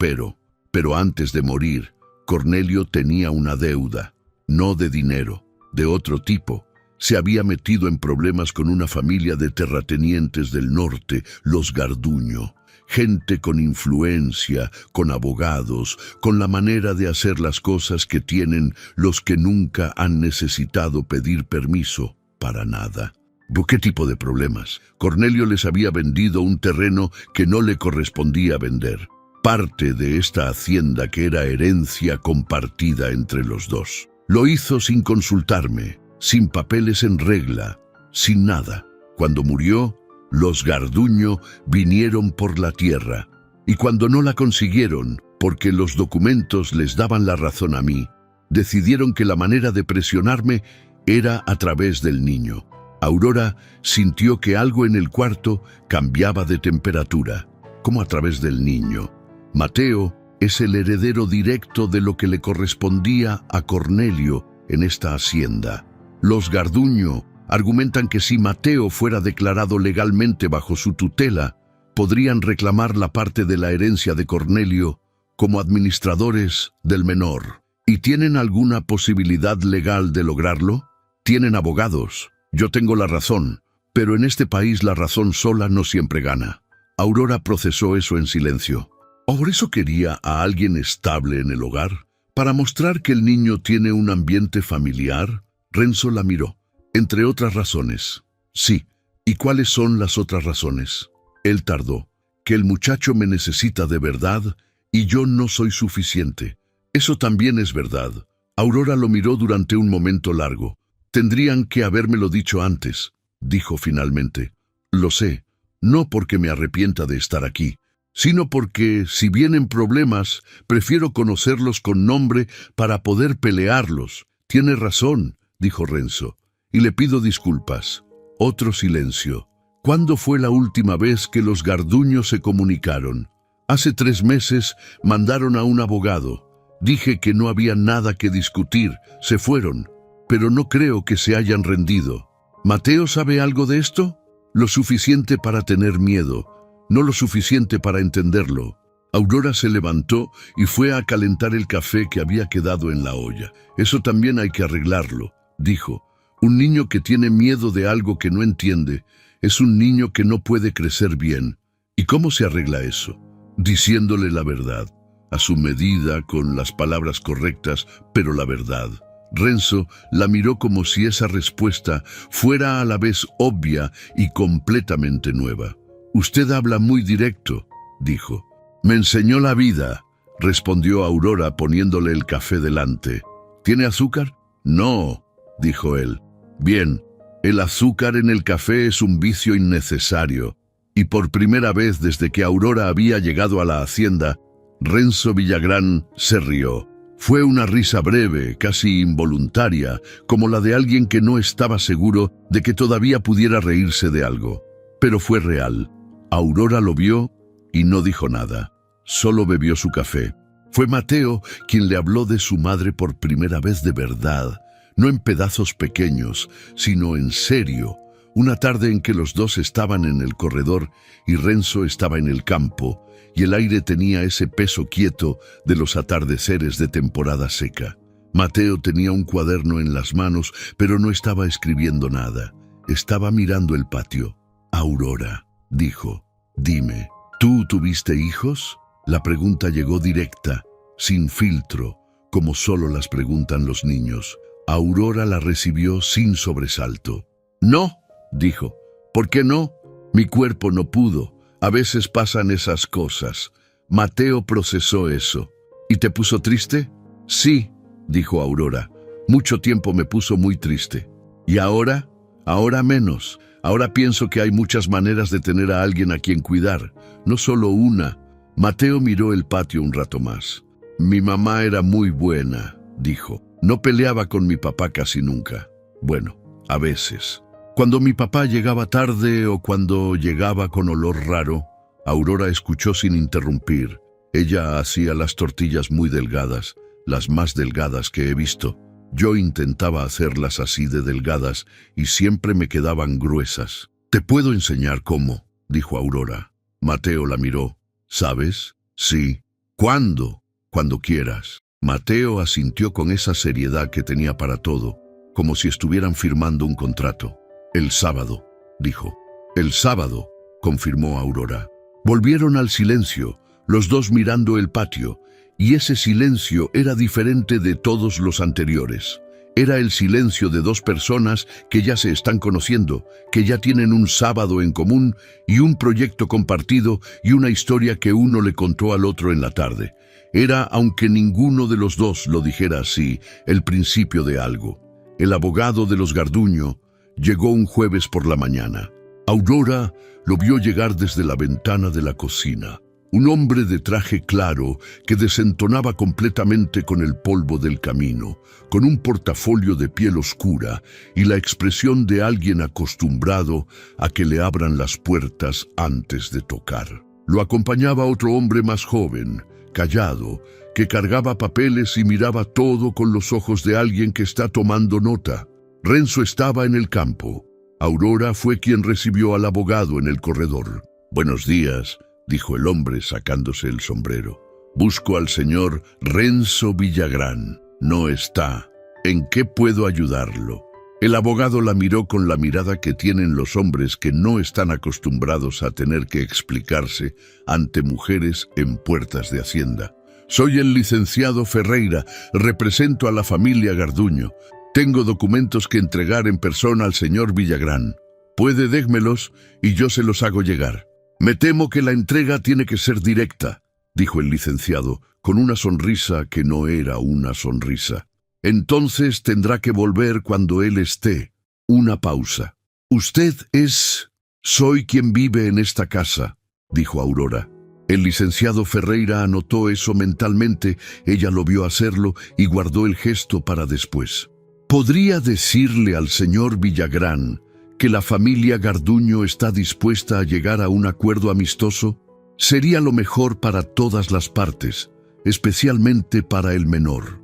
pero antes de morir, Cornelio tenía una deuda, no de dinero, de otro tipo. Se había metido en problemas con una familia de terratenientes del norte, los Garduño. Gente con influencia, con abogados, con la manera de hacer las cosas que tienen los que nunca han necesitado pedir permiso para nada. ¿Qué tipo de problemas? Cornelio les había vendido un terreno que no le correspondía vender. Parte de esta hacienda que era herencia compartida entre los dos. Lo hizo sin consultarme, sin papeles en regla, sin nada. Cuando murió, los Garduño vinieron por la tierra, y cuando no la consiguieron, porque los documentos les daban la razón a mí, decidieron que la manera de presionarme era a través del niño. Aurora sintió que algo en el cuarto cambiaba de temperatura, como a través del niño. Mateo es el heredero directo de lo que le correspondía a Cornelio en esta hacienda. Los Garduño argumentan que si Mateo fuera declarado legalmente bajo su tutela, podrían reclamar la parte de la herencia de Cornelio como administradores del menor. ¿Y tienen alguna posibilidad legal de lograrlo? Tienen abogados. Yo tengo la razón, pero en este país la razón sola no siempre gana. Aurora procesó eso en silencio. ¿Por eso quería a alguien estable en el hogar? ¿Para mostrar que el niño tiene un ambiente familiar? Renzo la miró. Entre otras razones. Sí. ¿Y cuáles son las otras razones? Él tardó. Que el muchacho me necesita de verdad y yo no soy suficiente. Eso también es verdad. Aurora lo miró durante un momento largo. Tendrían que habérmelo dicho antes, dijo finalmente. Lo sé, no porque me arrepienta de estar aquí, sino porque, si vienen problemas, prefiero conocerlos con nombre para poder pelearlos. Tiene razón, dijo Renzo, y le pido disculpas. Otro silencio. ¿Cuándo fue la última vez que los Garduño se comunicaron? Hace 3 meses mandaron a un abogado. Dije que no había nada que discutir. Se fueron, pero no creo que se hayan rendido. ¿Mateo sabe algo de esto? Lo suficiente para tener miedo, no lo suficiente para entenderlo. Aurora se levantó y fue a calentar el café que había quedado en la olla. Eso también hay que arreglarlo, dijo. Un niño que tiene miedo de algo que no entiende es un niño que no puede crecer bien. ¿Y cómo se arregla eso? Diciéndole la verdad, a su medida, con las palabras correctas, pero la verdad. Renzo la miró como si esa respuesta fuera a la vez obvia y completamente nueva. Usted habla muy directo, dijo. Me enseñó la vida, respondió Aurora poniéndole el café delante. ¿Tiene azúcar? No, dijo él. Bien, el azúcar en el café es un vicio innecesario. Y por primera vez desde que Aurora había llegado a la hacienda, Renzo Villagrán se rió. Fue una risa breve, casi involuntaria, como la de alguien que no estaba seguro de que todavía pudiera reírse de algo. Pero fue real. Aurora lo vio y no dijo nada. Solo bebió su café. Fue Mateo quien le habló de su madre por primera vez de verdad, no en pedazos pequeños, sino en serio. Una tarde en que los dos estaban en el corredor y Renzo estaba en el campo, y el aire tenía ese peso quieto de los atardeceres de temporada seca. Mateo tenía un cuaderno en las manos, pero no estaba escribiendo nada. Estaba mirando el patio. Aurora, dijo, dime, ¿tú tuviste hijos? La pregunta llegó directa, sin filtro, como solo las preguntan los niños. Aurora la recibió sin sobresalto. No, dijo. ¿Por qué no? Mi cuerpo no pudo. A veces pasan esas cosas. Mateo procesó eso. ¿Y te puso triste? Sí, dijo Aurora. Mucho tiempo me puso muy triste. ¿Y ahora? Ahora menos. Ahora pienso que hay muchas maneras de tener a alguien a quien cuidar, no solo una. Mateo miró el patio un rato más. Mi mamá era muy buena, dijo. No peleaba con mi papá casi nunca. Bueno, a veces. Cuando mi papá llegaba tarde o cuando llegaba con olor raro, Aurora escuchó sin interrumpir. Ella hacía las tortillas muy delgadas, las más delgadas que he visto. Yo intentaba hacerlas así de delgadas y siempre me quedaban gruesas. «Te puedo enseñar cómo», dijo Aurora. Mateo la miró. «¿Sabes? Sí. ¿Cuándo? Cuando quieras». Mateo asintió con esa seriedad que tenía para todo, como si estuvieran firmando un contrato. «El sábado», dijo. «El sábado», confirmó Aurora. Volvieron al silencio, los dos mirando el patio, y ese silencio era diferente de todos los anteriores. Era el silencio de dos personas que ya se están conociendo, que ya tienen un sábado en común y un proyecto compartido y una historia que uno le contó al otro en la tarde. Era, aunque ninguno de los dos lo dijera así, el principio de algo. El abogado de los Garduño llegó un jueves por la mañana. Aurora lo vio llegar desde la ventana de la cocina. Un hombre de traje claro que desentonaba completamente con el polvo del camino, con un portafolio de piel oscura y la expresión de alguien acostumbrado a que le abran las puertas antes de tocar. Lo acompañaba otro hombre más joven, callado, que cargaba papeles y miraba todo con los ojos de alguien que está tomando nota. Renzo estaba en el campo. Aurora fue quien recibió al abogado en el corredor. «Buenos días», dijo el hombre sacándose el sombrero. «Busco al señor Renzo Villagrán. No está. ¿En qué puedo ayudarlo?» El abogado la miró con la mirada que tienen los hombres que no están acostumbrados a tener que explicarse ante mujeres en puertas de hacienda. «Soy el licenciado Ferreira, represento a la familia Garduño. Tengo documentos que entregar en persona al señor Villagrán. Puede dégmelos y yo se los hago llegar». «Me temo que la entrega tiene que ser directa», dijo el licenciado, con una sonrisa que no era una sonrisa. «Entonces tendrá que volver cuando él esté». Una pausa. «¿Usted es...?» Soy quien vive en esta casa, dijo Aurora. El licenciado Ferreira anotó eso mentalmente, ella lo vio hacerlo y guardó el gesto para después. ¿Podría decirle al señor Villagrán que la familia Garduño está dispuesta a llegar a un acuerdo amistoso? Sería lo mejor para todas las partes, especialmente para el menor.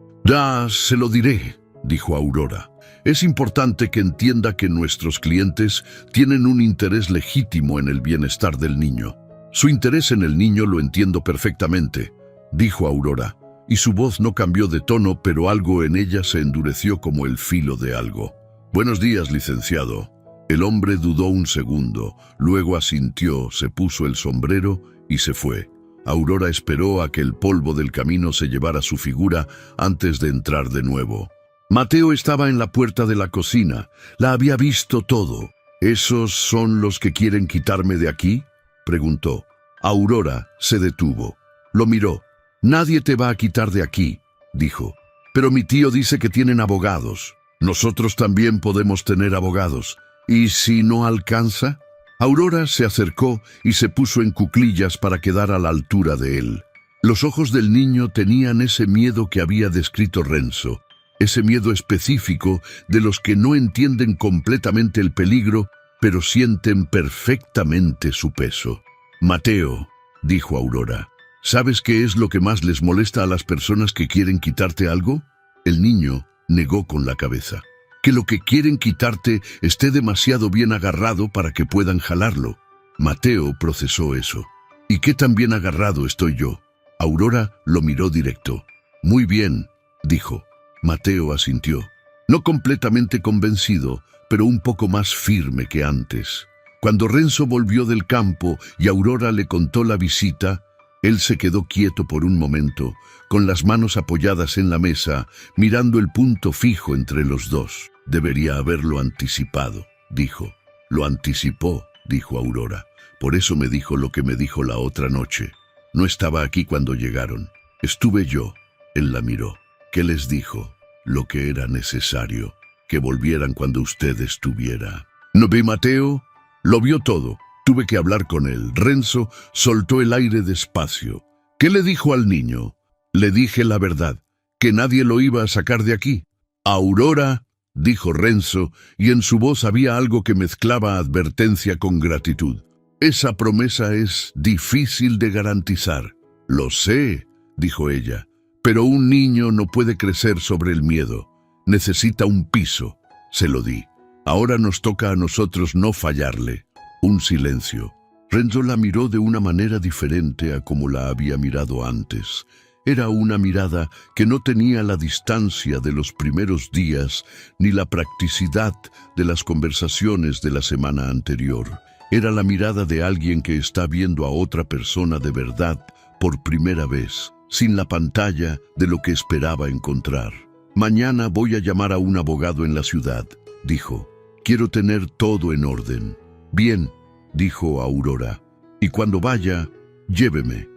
Se lo diré, dijo Aurora. Es importante que entienda que nuestros clientes tienen un interés legítimo en el bienestar del niño. Su interés en el niño lo entiendo perfectamente, dijo Aurora, y su voz no cambió de tono, pero algo en ella se endureció como el filo de algo. Buenos días, licenciado. El hombre dudó un segundo, luego asintió, se puso el sombrero y se fue. Aurora esperó a que el polvo del camino se llevara su figura antes de entrar de nuevo. Mateo estaba en la puerta de la cocina. La había visto todo. ¿Esos son los que quieren quitarme de aquí?, preguntó. Aurora se detuvo. Lo miró. Nadie te va a quitar de aquí, dijo. Pero mi tío dice que tienen abogados. Nosotros también podemos tener abogados. ¿Y si no alcanza? Aurora se acercó y se puso en cuclillas para quedar a la altura de él. Los ojos del niño tenían ese miedo que había descrito Renzo, ese miedo específico de los que no entienden completamente el peligro, pero sienten perfectamente su peso. Mateo, dijo Aurora, ¿sabes qué es lo que más les molesta a las personas que quieren quitarte algo? El niño negó con la cabeza. Que lo que quieren quitarte esté demasiado bien agarrado para que puedan jalarlo. Mateo procesó eso. ¿Y qué tan bien agarrado estoy yo? Aurora lo miró directo. Muy bien, dijo. Mateo asintió. No completamente convencido, pero un poco más firme que antes. Cuando Renzo volvió del campo y Aurora le contó la visita, él se quedó quieto por un momento, con las manos apoyadas en la mesa, mirando el punto fijo entre los dos. Debería haberlo anticipado, dijo. Lo anticipó, dijo Aurora. Por eso me dijo lo que me dijo la otra noche. No estaba aquí cuando llegaron. Estuve yo. Él la miró. ¿Qué les dijo? Lo que era necesario. Que volvieran cuando usted estuviera. ¿No ve, Mateo? Lo vio todo. Tuve que hablar con él. Renzo soltó el aire despacio. ¿Qué le dijo al niño? Le dije la verdad, que nadie lo iba a sacar de aquí. Aurora, dijo Renzo, y en su voz había algo que mezclaba advertencia con gratitud. Esa promesa es difícil de garantizar. Lo sé, dijo ella, pero un niño no puede crecer sobre el miedo. Necesita un piso. Se lo di. Ahora nos toca a nosotros no fallarle. Un silencio. Renzo la miró de una manera diferente a como la había mirado antes. Era una mirada que no tenía la distancia de los primeros días ni la practicidad de las conversaciones de la semana anterior. Era la mirada de alguien que está viendo a otra persona de verdad por primera vez, sin la pantalla de lo que esperaba encontrar. Mañana voy a llamar a un abogado en la ciudad, dijo. Quiero tener todo en orden. Bien, dijo Aurora. Y cuando vaya, lléveme.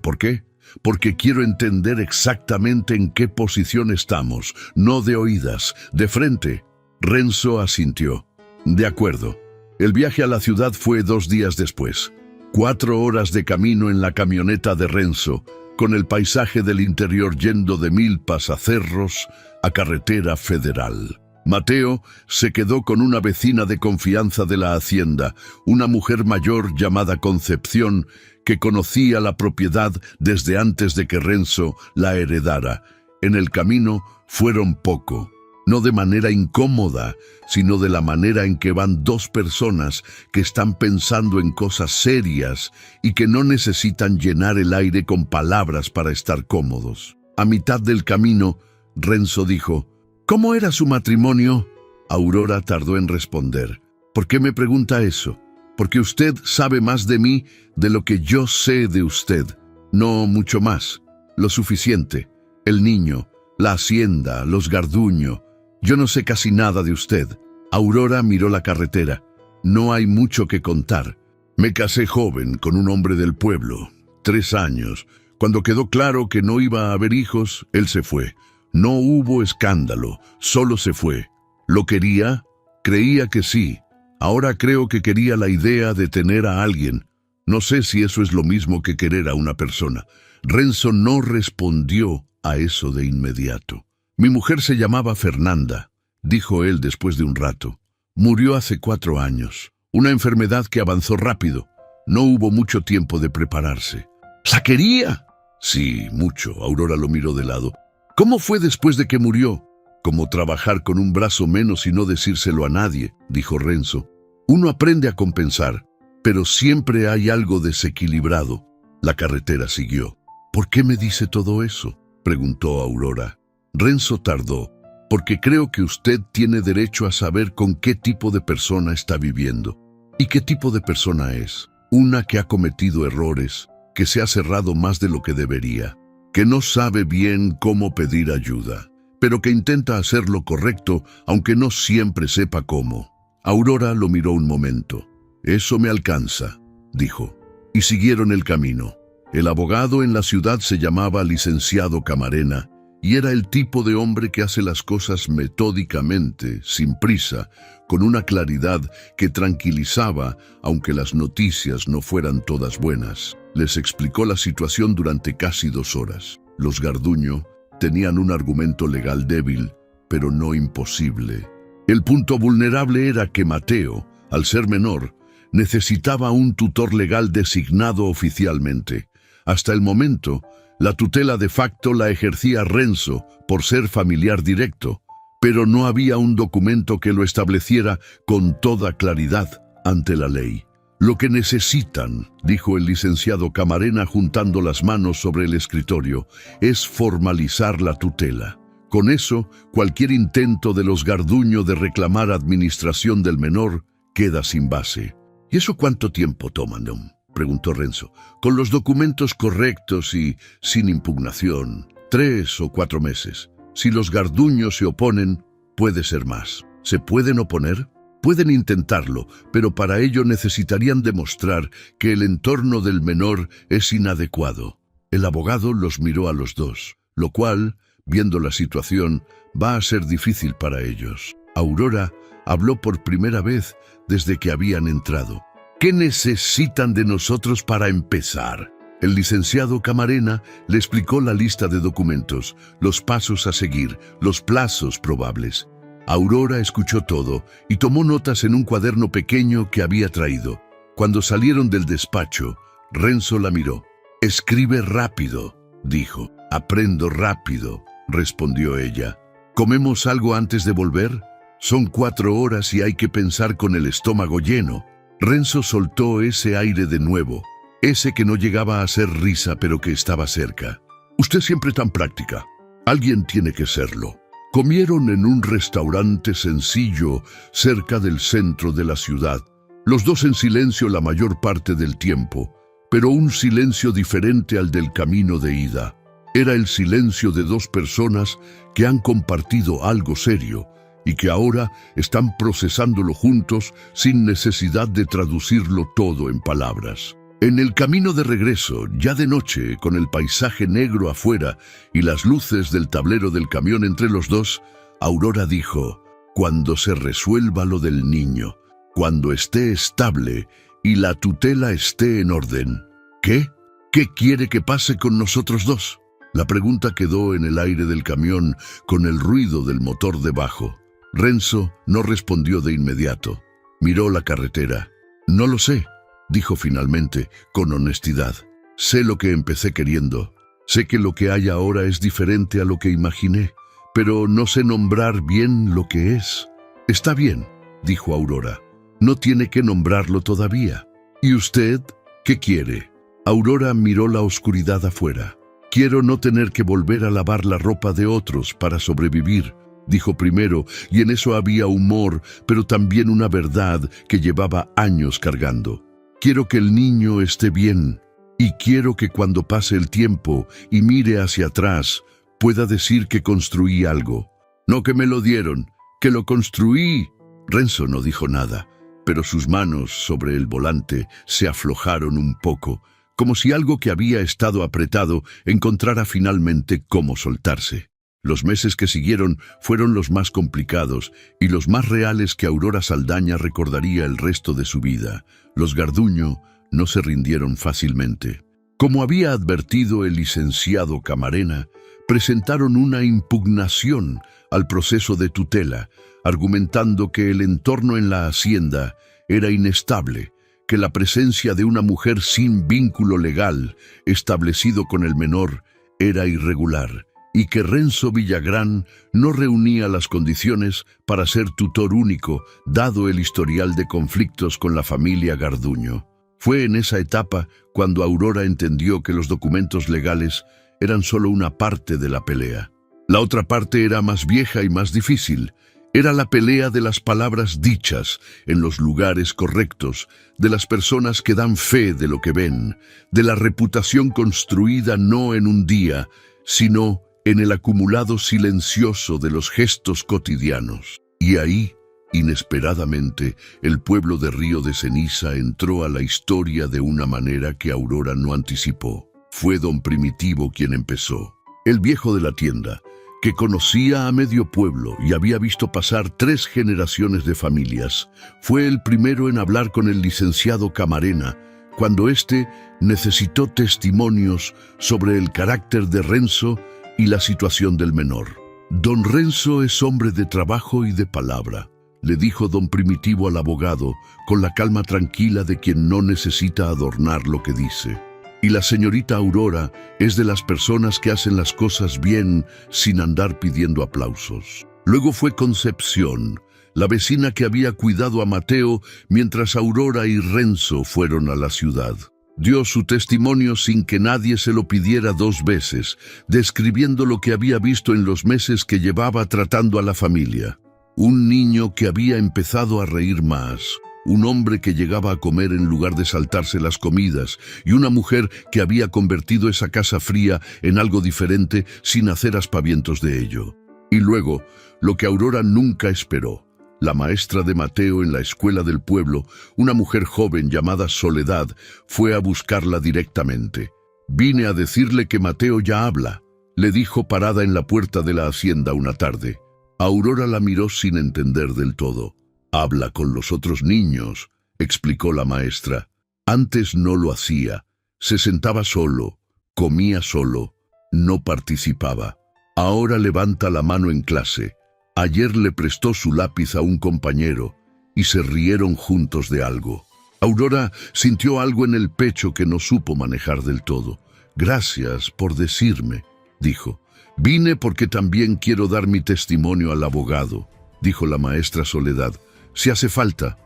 ¿Por qué? Porque quiero entender exactamente en qué posición estamos, no de oídas, de frente. Renzo asintió. De acuerdo. El viaje a la ciudad fue 2 días después. 4 horas de camino en la camioneta de Renzo, con el paisaje del interior yendo de milpas a cerros a carretera federal. Mateo se quedó con una vecina de confianza de la hacienda, una mujer mayor llamada Concepción, que conocía la propiedad desde antes de que Renzo la heredara. En el camino fueron poco, no de manera incómoda, sino de la manera en que van 2 personas que están pensando en cosas serias y que no necesitan llenar el aire con palabras para estar cómodos. A mitad del camino, Renzo dijo: ¿Cómo era su matrimonio? Aurora tardó en responder. ¿Por qué me pregunta eso? Porque usted sabe más de mí de lo que yo sé de usted. No mucho más. Lo suficiente. El niño, la hacienda, los Garduño. Yo no sé casi nada de usted. Aurora miró la carretera. No hay mucho que contar. Me casé joven con un hombre del pueblo. 3 años. Cuando quedó claro que no iba a haber hijos, él se fue. No hubo escándalo, solo se fue. ¿Lo quería? Creía que sí. Ahora creo que quería la idea de tener a alguien. No sé si eso es lo mismo que querer a una persona. Renzo no respondió a eso de inmediato. Mi mujer se llamaba Fernanda, dijo él después de un rato. Murió hace 4 años. Una enfermedad que avanzó rápido. No hubo mucho tiempo de prepararse. ¿La quería? Sí, mucho. Aurora lo miró de lado. ¿Cómo fue después de que murió? Como trabajar con un brazo menos y no decírselo a nadie, dijo Renzo. Uno aprende a compensar, pero siempre hay algo desequilibrado. La carretera siguió. ¿Por qué me dice todo eso?, preguntó Aurora. Renzo tardó. Porque creo que usted tiene derecho a saber con qué tipo de persona está viviendo. ¿Y qué tipo de persona es? Una que ha cometido errores, que se ha cerrado más de lo que debería, que no sabe bien cómo pedir ayuda, pero que intenta hacer lo correcto, aunque no siempre sepa cómo. Aurora lo miró un momento. Eso me alcanza, dijo, y siguieron el camino. El abogado en la ciudad se llamaba licenciado Camarena, y era el tipo de hombre que hace las cosas metódicamente, sin prisa, con una claridad que tranquilizaba, aunque las noticias no fueran todas buenas. Les explicó la situación durante casi 2 horas. Los Garduño tenían un argumento legal débil, pero no imposible. El punto vulnerable era que Mateo, al ser menor, necesitaba un tutor legal designado oficialmente. Hasta el momento, la tutela de facto la ejercía Renzo por ser familiar directo, pero no había un documento que lo estableciera con toda claridad ante la ley. Lo que necesitan, dijo el licenciado Camarena juntando las manos sobre el escritorio, es formalizar la tutela. Con eso, cualquier intento de los Garduño de reclamar administración del menor queda sin base. ¿Y eso cuánto tiempo toma, no?, preguntó Renzo. Con los documentos correctos y sin impugnación, 3 o 4 meses. Si los Garduño se oponen, puede ser más. ¿Se pueden oponer? Pueden intentarlo, pero para ello necesitarían demostrar que el entorno del menor es inadecuado. El abogado los miró a los dos, lo cual, viendo la situación, va a ser difícil para ellos. Aurora habló por primera vez desde que habían entrado. ¿Qué necesitan de nosotros para empezar? El licenciado Camarena le explicó la lista de documentos, los pasos a seguir, los plazos probables. Aurora escuchó todo y tomó notas en un cuaderno pequeño que había traído. Cuando salieron del despacho, Renzo la miró. «Escribe rápido», dijo. «Aprendo rápido», respondió ella. «¿Comemos algo antes de volver? Son 4 horas y hay que pensar con el estómago lleno». Renzo soltó ese aire de nuevo, ese que no llegaba a ser risa pero que estaba cerca. «Usted siempre tan práctica. Alguien tiene que serlo». Comieron en un restaurante sencillo cerca del centro de la ciudad, los dos en silencio la mayor parte del tiempo, pero un silencio diferente al del camino de ida. Era el silencio de 2 personas que han compartido algo serio y que ahora están procesándolo juntos sin necesidad de traducirlo todo en palabras. En el camino de regreso, ya de noche, con el paisaje negro afuera y las luces del tablero del camión entre los dos, Aurora dijo: «Cuando se resuelva lo del niño, cuando esté estable y la tutela esté en orden». «¿Qué? ¿Qué quiere que pase con nosotros dos?». La pregunta quedó en el aire del camión con el ruido del motor debajo. Renzo no respondió de inmediato. Miró la carretera. «No lo sé», dijo finalmente, con honestidad. «Sé lo que empecé queriendo. Sé que lo que hay ahora es diferente a lo que imaginé, pero no sé nombrar bien lo que es». «Está bien», dijo Aurora. «No tiene que nombrarlo todavía». «¿Y usted qué quiere?». Aurora miró la oscuridad afuera. «Quiero no tener que volver a lavar la ropa de otros para sobrevivir», dijo primero, y en eso había humor, pero también una verdad que llevaba años cargando. «Quiero que el niño esté bien, y quiero que cuando pase el tiempo y mire hacia atrás, pueda decir que construí algo. No que me lo dieron, que lo construí». Renzo no dijo nada, pero sus manos sobre el volante se aflojaron un poco, como si algo que había estado apretado encontrara finalmente cómo soltarse. Los meses que siguieron fueron los más complicados y los más reales que Aurora Saldaña recordaría el resto de su vida. Los Garduño no se rindieron fácilmente. Como había advertido el licenciado Camarena, presentaron una impugnación al proceso de tutela, argumentando que el entorno en la hacienda era inestable, que la presencia de una mujer sin vínculo legal establecido con el menor era irregular, y que Renzo Villagrán no reunía las condiciones para ser tutor único, dado el historial de conflictos con la familia Garduño. Fue en esa etapa cuando Aurora entendió que los documentos legales eran solo una parte de la pelea. La otra parte era más vieja y más difícil. Era la pelea de las palabras dichas en los lugares correctos, de las personas que dan fe de lo que ven, de la reputación construida no en un día, sino en el acumulado silencioso de los gestos cotidianos. Y ahí, inesperadamente, el pueblo de Río de Ceniza entró a la historia de una manera que Aurora no anticipó. Fue don Primitivo quien empezó. El viejo de la tienda, que conocía a medio pueblo y había visto pasar 3 generaciones de familias, fue el primero en hablar con el licenciado Camarena, cuando éste necesitó testimonios sobre el carácter de Renzo y la situación del menor. Don Renzo es hombre de trabajo y de palabra, le dijo don Primitivo al abogado, con la calma tranquila de quien no necesita adornar lo que dice. Y la señorita Aurora es de las personas que hacen las cosas bien sin andar pidiendo aplausos. Luego fue Concepción, la vecina que había cuidado a Mateo mientras Aurora y Renzo fueron a la ciudad. Dio su testimonio sin que nadie se lo pidiera 2 veces, describiendo lo que había visto en los meses que llevaba tratando a la familia. Un niño que había empezado a reír más, un hombre que llegaba a comer en lugar de saltarse las comidas, y una mujer que había convertido esa casa fría en algo diferente sin hacer aspavientos de ello. Y luego, lo que Aurora nunca esperó. La maestra de Mateo en la escuela del pueblo, una mujer joven llamada Soledad, fue a buscarla directamente. «Vine a decirle que Mateo ya habla», le dijo parada en la puerta de la hacienda una tarde. Aurora la miró sin entender del todo. «Habla con los otros niños», explicó la maestra. «Antes no lo hacía. Se sentaba solo, comía solo, no participaba. Ahora levanta la mano en clase. Ayer le prestó su lápiz a un compañero y se rieron juntos de algo». Aurora sintió algo en el pecho que no supo manejar del todo. «Gracias por decirme», dijo. «Vine porque también quiero dar mi testimonio al abogado», dijo la maestra Soledad. «Si hace falta»,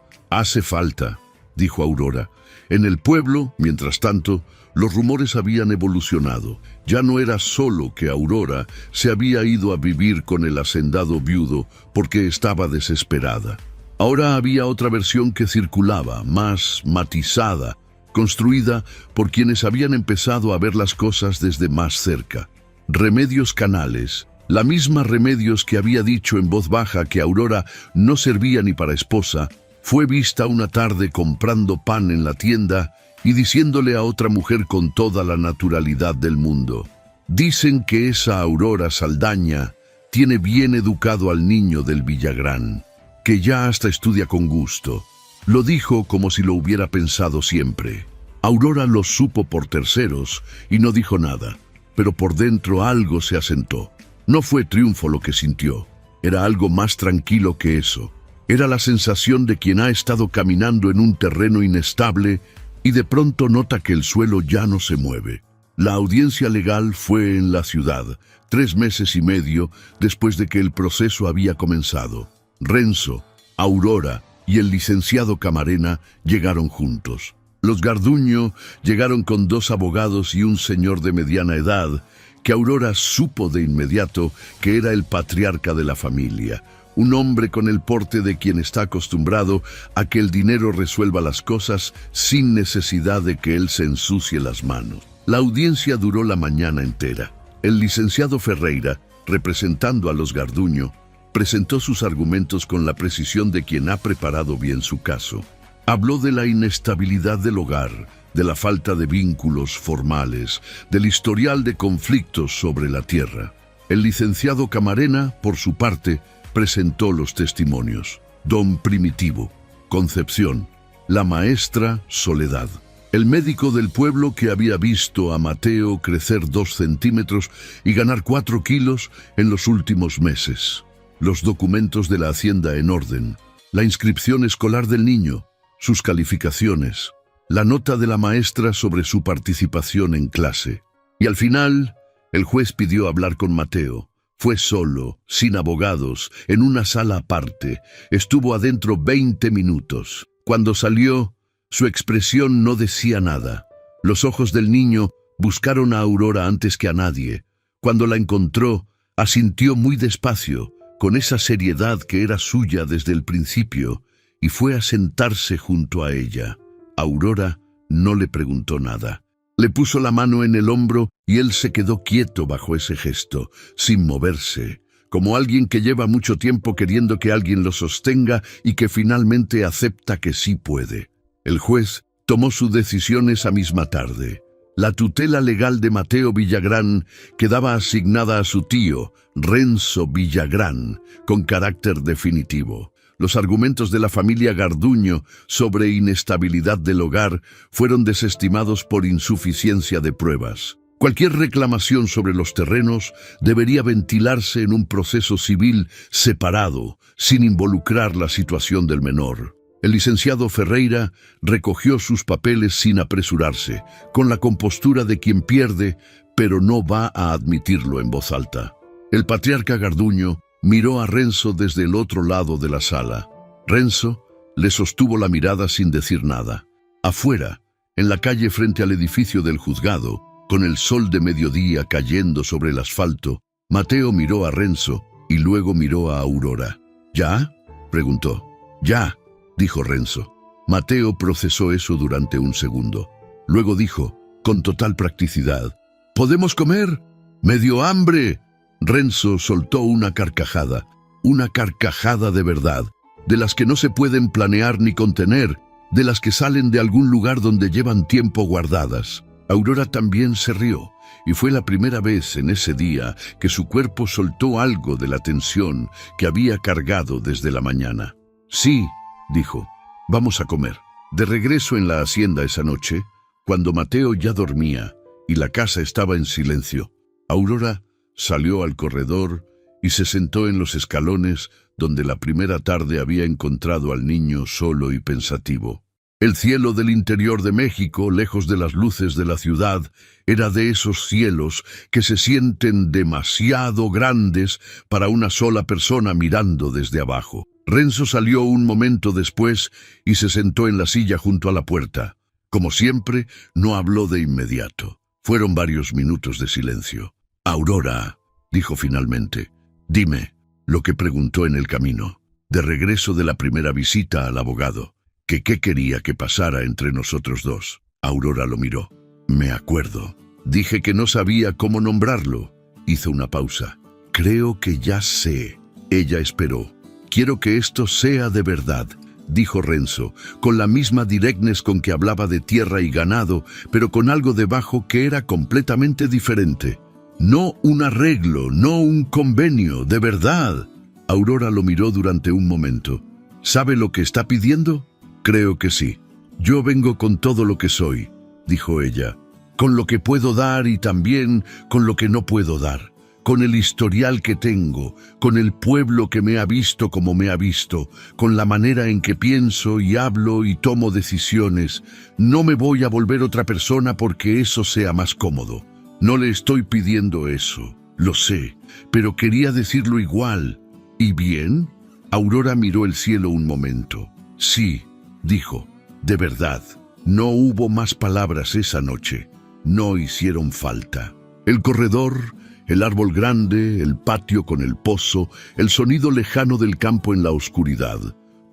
dijo Aurora. En el pueblo, mientras tanto, los rumores habían evolucionado. Ya no era solo que Aurora se había ido a vivir con el hacendado viudo porque estaba desesperada. Ahora había otra versión que circulaba, más matizada, construida por quienes habían empezado a ver las cosas desde más cerca. Remedios Canales, la misma Remedios que había dicho en voz baja que Aurora no servía ni para esposa, fue vista una tarde comprando pan en la tienda y diciéndole a otra mujer con toda la naturalidad del mundo: «Dicen que esa Aurora Saldaña tiene bien educado al niño del Villagrán, que ya hasta estudia con gusto». Lo dijo como si lo hubiera pensado siempre. Aurora lo supo por terceros y no dijo nada, pero por dentro algo se asentó. No fue triunfo lo que sintió, era algo más tranquilo que eso. Era la sensación de quien ha estado caminando en un terreno inestable y de pronto nota que el suelo ya no se mueve. La audiencia legal fue en la ciudad, 3 meses y medio después de que el proceso había comenzado. Renzo, Aurora y el licenciado Camarena llegaron juntos. Los Garduño llegaron con 2 abogados y un señor de mediana edad, que Aurora supo de inmediato que era el patriarca de la familia, un hombre con el porte de quien está acostumbrado a que el dinero resuelva las cosas sin necesidad de que él se ensucie las manos. La audiencia duró la mañana entera. El licenciado Ferreira, representando a los Garduño, presentó sus argumentos con la precisión de quien ha preparado bien su caso. Habló de la inestabilidad del hogar, de la falta de vínculos formales, del historial de conflictos sobre la tierra. El licenciado Camarena, por su parte, presentó los testimonios. Don Primitivo, Concepción, la maestra Soledad. El médico del pueblo que había visto a Mateo crecer 2 centímetros y ganar 4 kilos en los últimos meses. Los documentos de la hacienda en orden, la inscripción escolar del niño, sus calificaciones, la nota de la maestra sobre su participación en clase. Y al final, el juez pidió hablar con Mateo. Fue solo, sin abogados, en una sala aparte. Estuvo adentro 20 minutos. Cuando salió, su expresión no decía nada. Los ojos del niño buscaron a Aurora antes que a nadie. Cuando la encontró, asintió muy despacio, con esa seriedad que era suya desde el principio, y fue a sentarse junto a ella. Aurora no le preguntó nada. Le puso la mano en el hombro y él se quedó quieto bajo ese gesto, sin moverse, como alguien que lleva mucho tiempo queriendo que alguien lo sostenga y que finalmente acepta que sí puede. El juez tomó su decisión esa misma tarde. La tutela legal de Mateo Villagrán quedaba asignada a su tío, Renzo Villagrán, con carácter definitivo. Los argumentos de la familia Garduño sobre inestabilidad del hogar fueron desestimados por insuficiencia de pruebas. Cualquier reclamación sobre los terrenos debería ventilarse en un proceso civil separado, sin involucrar la situación del menor. El licenciado Ferreira recogió sus papeles sin apresurarse, con la compostura de quien pierde, pero no va a admitirlo en voz alta. El patriarca Garduño miró a Renzo desde el otro lado de la sala. Renzo le sostuvo la mirada sin decir nada. Afuera, en la calle frente al edificio del juzgado, con el sol de mediodía cayendo sobre el asfalto, Mateo miró a Renzo y luego miró a Aurora. ¿Ya?, preguntó. «Ya», dijo Renzo. Mateo procesó eso durante un segundo. Luego dijo, con total practicidad, «¿Podemos comer? ¡Me dio hambre!». Renzo soltó una carcajada de verdad, de las que no se pueden planear ni contener, de las que salen de algún lugar donde llevan tiempo guardadas. Aurora también se rió, y fue la primera vez en ese día que su cuerpo soltó algo de la tensión que había cargado desde la mañana. «Sí», dijo, «vamos a comer». De regreso en la hacienda esa noche, cuando Mateo ya dormía y la casa estaba en silencio, Aurora salió al corredor y se sentó en los escalones donde la primera tarde había encontrado al niño solo y pensativo. El cielo del interior de México, lejos de las luces de la ciudad, era de esos cielos que se sienten demasiado grandes para una sola persona mirando desde abajo. Renzo salió un momento después y se sentó en la silla junto a la puerta. Como siempre, no habló de inmediato. Fueron varios minutos de silencio. «Aurora», dijo finalmente, «dime lo que preguntó en el camino, de regreso de la primera visita al abogado, que qué quería que pasara entre nosotros dos». Aurora lo miró. «Me acuerdo. Dije que no sabía cómo nombrarlo». Hizo una pausa. «Creo que ya sé». Ella esperó. «Quiero que esto sea de verdad», dijo Renzo, con la misma directness con que hablaba de tierra y ganado, pero con algo debajo que era completamente diferente. «No un arreglo, no un convenio, de verdad». Aurora lo miró durante un momento. «¿Sabe lo que está pidiendo?». «Creo que sí. Yo vengo con todo lo que soy», dijo ella, «con lo que puedo dar y también con lo que no puedo dar, con el historial que tengo, con el pueblo que me ha visto como me ha visto, con la manera en que pienso y hablo y tomo decisiones. No me voy a volver otra persona porque eso sea más cómodo. No le estoy pidiendo eso, lo sé, pero quería decirlo igual». «¿Y bien?». Aurora miró el cielo un momento. «Sí», dijo, «de verdad». No hubo más palabras esa noche. No hicieron falta. El corredor, el árbol grande, el patio con el pozo, el sonido lejano del campo en la oscuridad.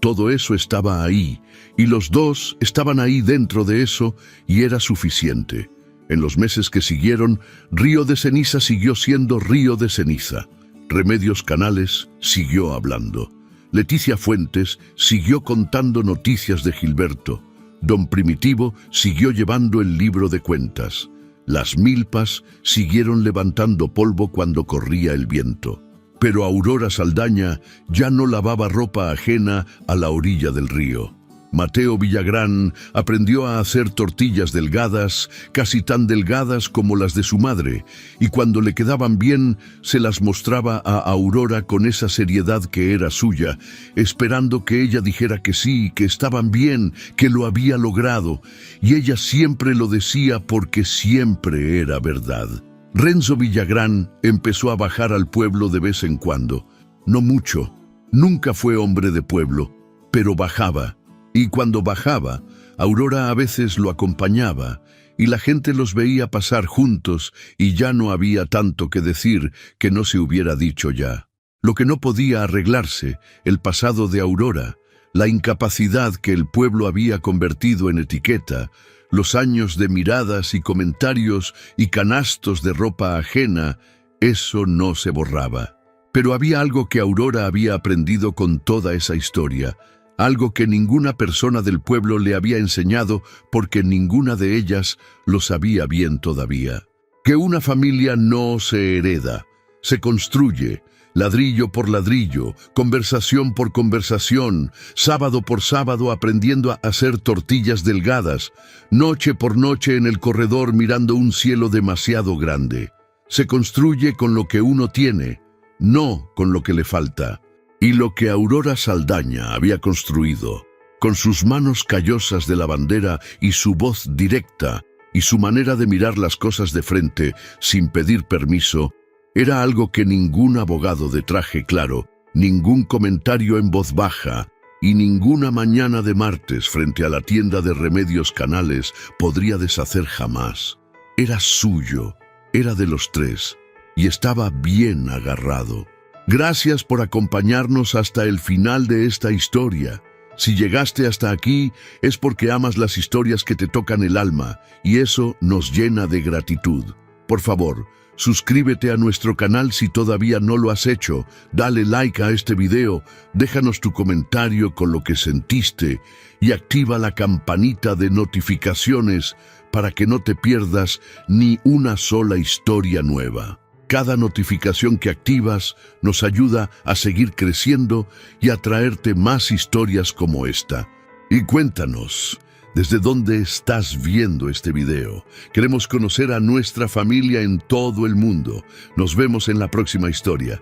Todo eso estaba ahí, y los dos estaban ahí dentro de eso, y era suficiente. En los meses que siguieron, Río de Ceniza siguió siendo Río de Ceniza. Remedios Canales siguió hablando. Leticia Fuentes siguió contando noticias de Gilberto. Don Primitivo siguió llevando el libro de cuentas. Las milpas siguieron levantando polvo cuando corría el viento. Pero Aurora Saldaña ya no lavaba ropa ajena a la orilla del río. Mateo Villagrán aprendió a hacer tortillas delgadas, casi tan delgadas como las de su madre, y cuando le quedaban bien, se las mostraba a Aurora con esa seriedad que era suya, esperando que ella dijera que sí, que estaban bien, que lo había logrado, y ella siempre lo decía porque siempre era verdad. Renzo Villagrán empezó a bajar al pueblo de vez en cuando. No mucho, nunca fue hombre de pueblo, pero bajaba. Y cuando bajaba, Aurora a veces lo acompañaba, y la gente los veía pasar juntos, y ya no había tanto que decir que no se hubiera dicho ya. Lo que no podía arreglarse, el pasado de Aurora, la incapacidad que el pueblo había convertido en etiqueta, los años de miradas y comentarios y canastos de ropa ajena, eso no se borraba. Pero había algo que Aurora había aprendido con toda esa historia, algo que ninguna persona del pueblo le había enseñado porque ninguna de ellas lo sabía bien todavía. Que una familia no se hereda, se construye, ladrillo por ladrillo, conversación por conversación, sábado por sábado aprendiendo a hacer tortillas delgadas, noche por noche en el corredor mirando un cielo demasiado grande. Se construye con lo que uno tiene, no con lo que le falta. Y lo que Aurora Saldaña había construido, con sus manos callosas de lavandera y su voz directa, y su manera de mirar las cosas de frente, sin pedir permiso, era algo que ningún abogado de traje claro, ningún comentario en voz baja, y ninguna mañana de martes frente a la tienda de Remedios Canales podría deshacer jamás. Era suyo, era de los tres, y estaba bien agarrado. Gracias por acompañarnos hasta el final de esta historia. Si llegaste hasta aquí, es porque amas las historias que te tocan el alma, y eso nos llena de gratitud. Por favor, suscríbete a nuestro canal si todavía no lo has hecho, dale like a este video, déjanos tu comentario con lo que sentiste y activa la campanita de notificaciones para que no te pierdas ni una sola historia nueva. Cada notificación que activas nos ayuda a seguir creciendo y a traerte más historias como esta. Y cuéntanos, ¿desde dónde estás viendo este video? Queremos conocer a nuestra familia en todo el mundo. Nos vemos en la próxima historia.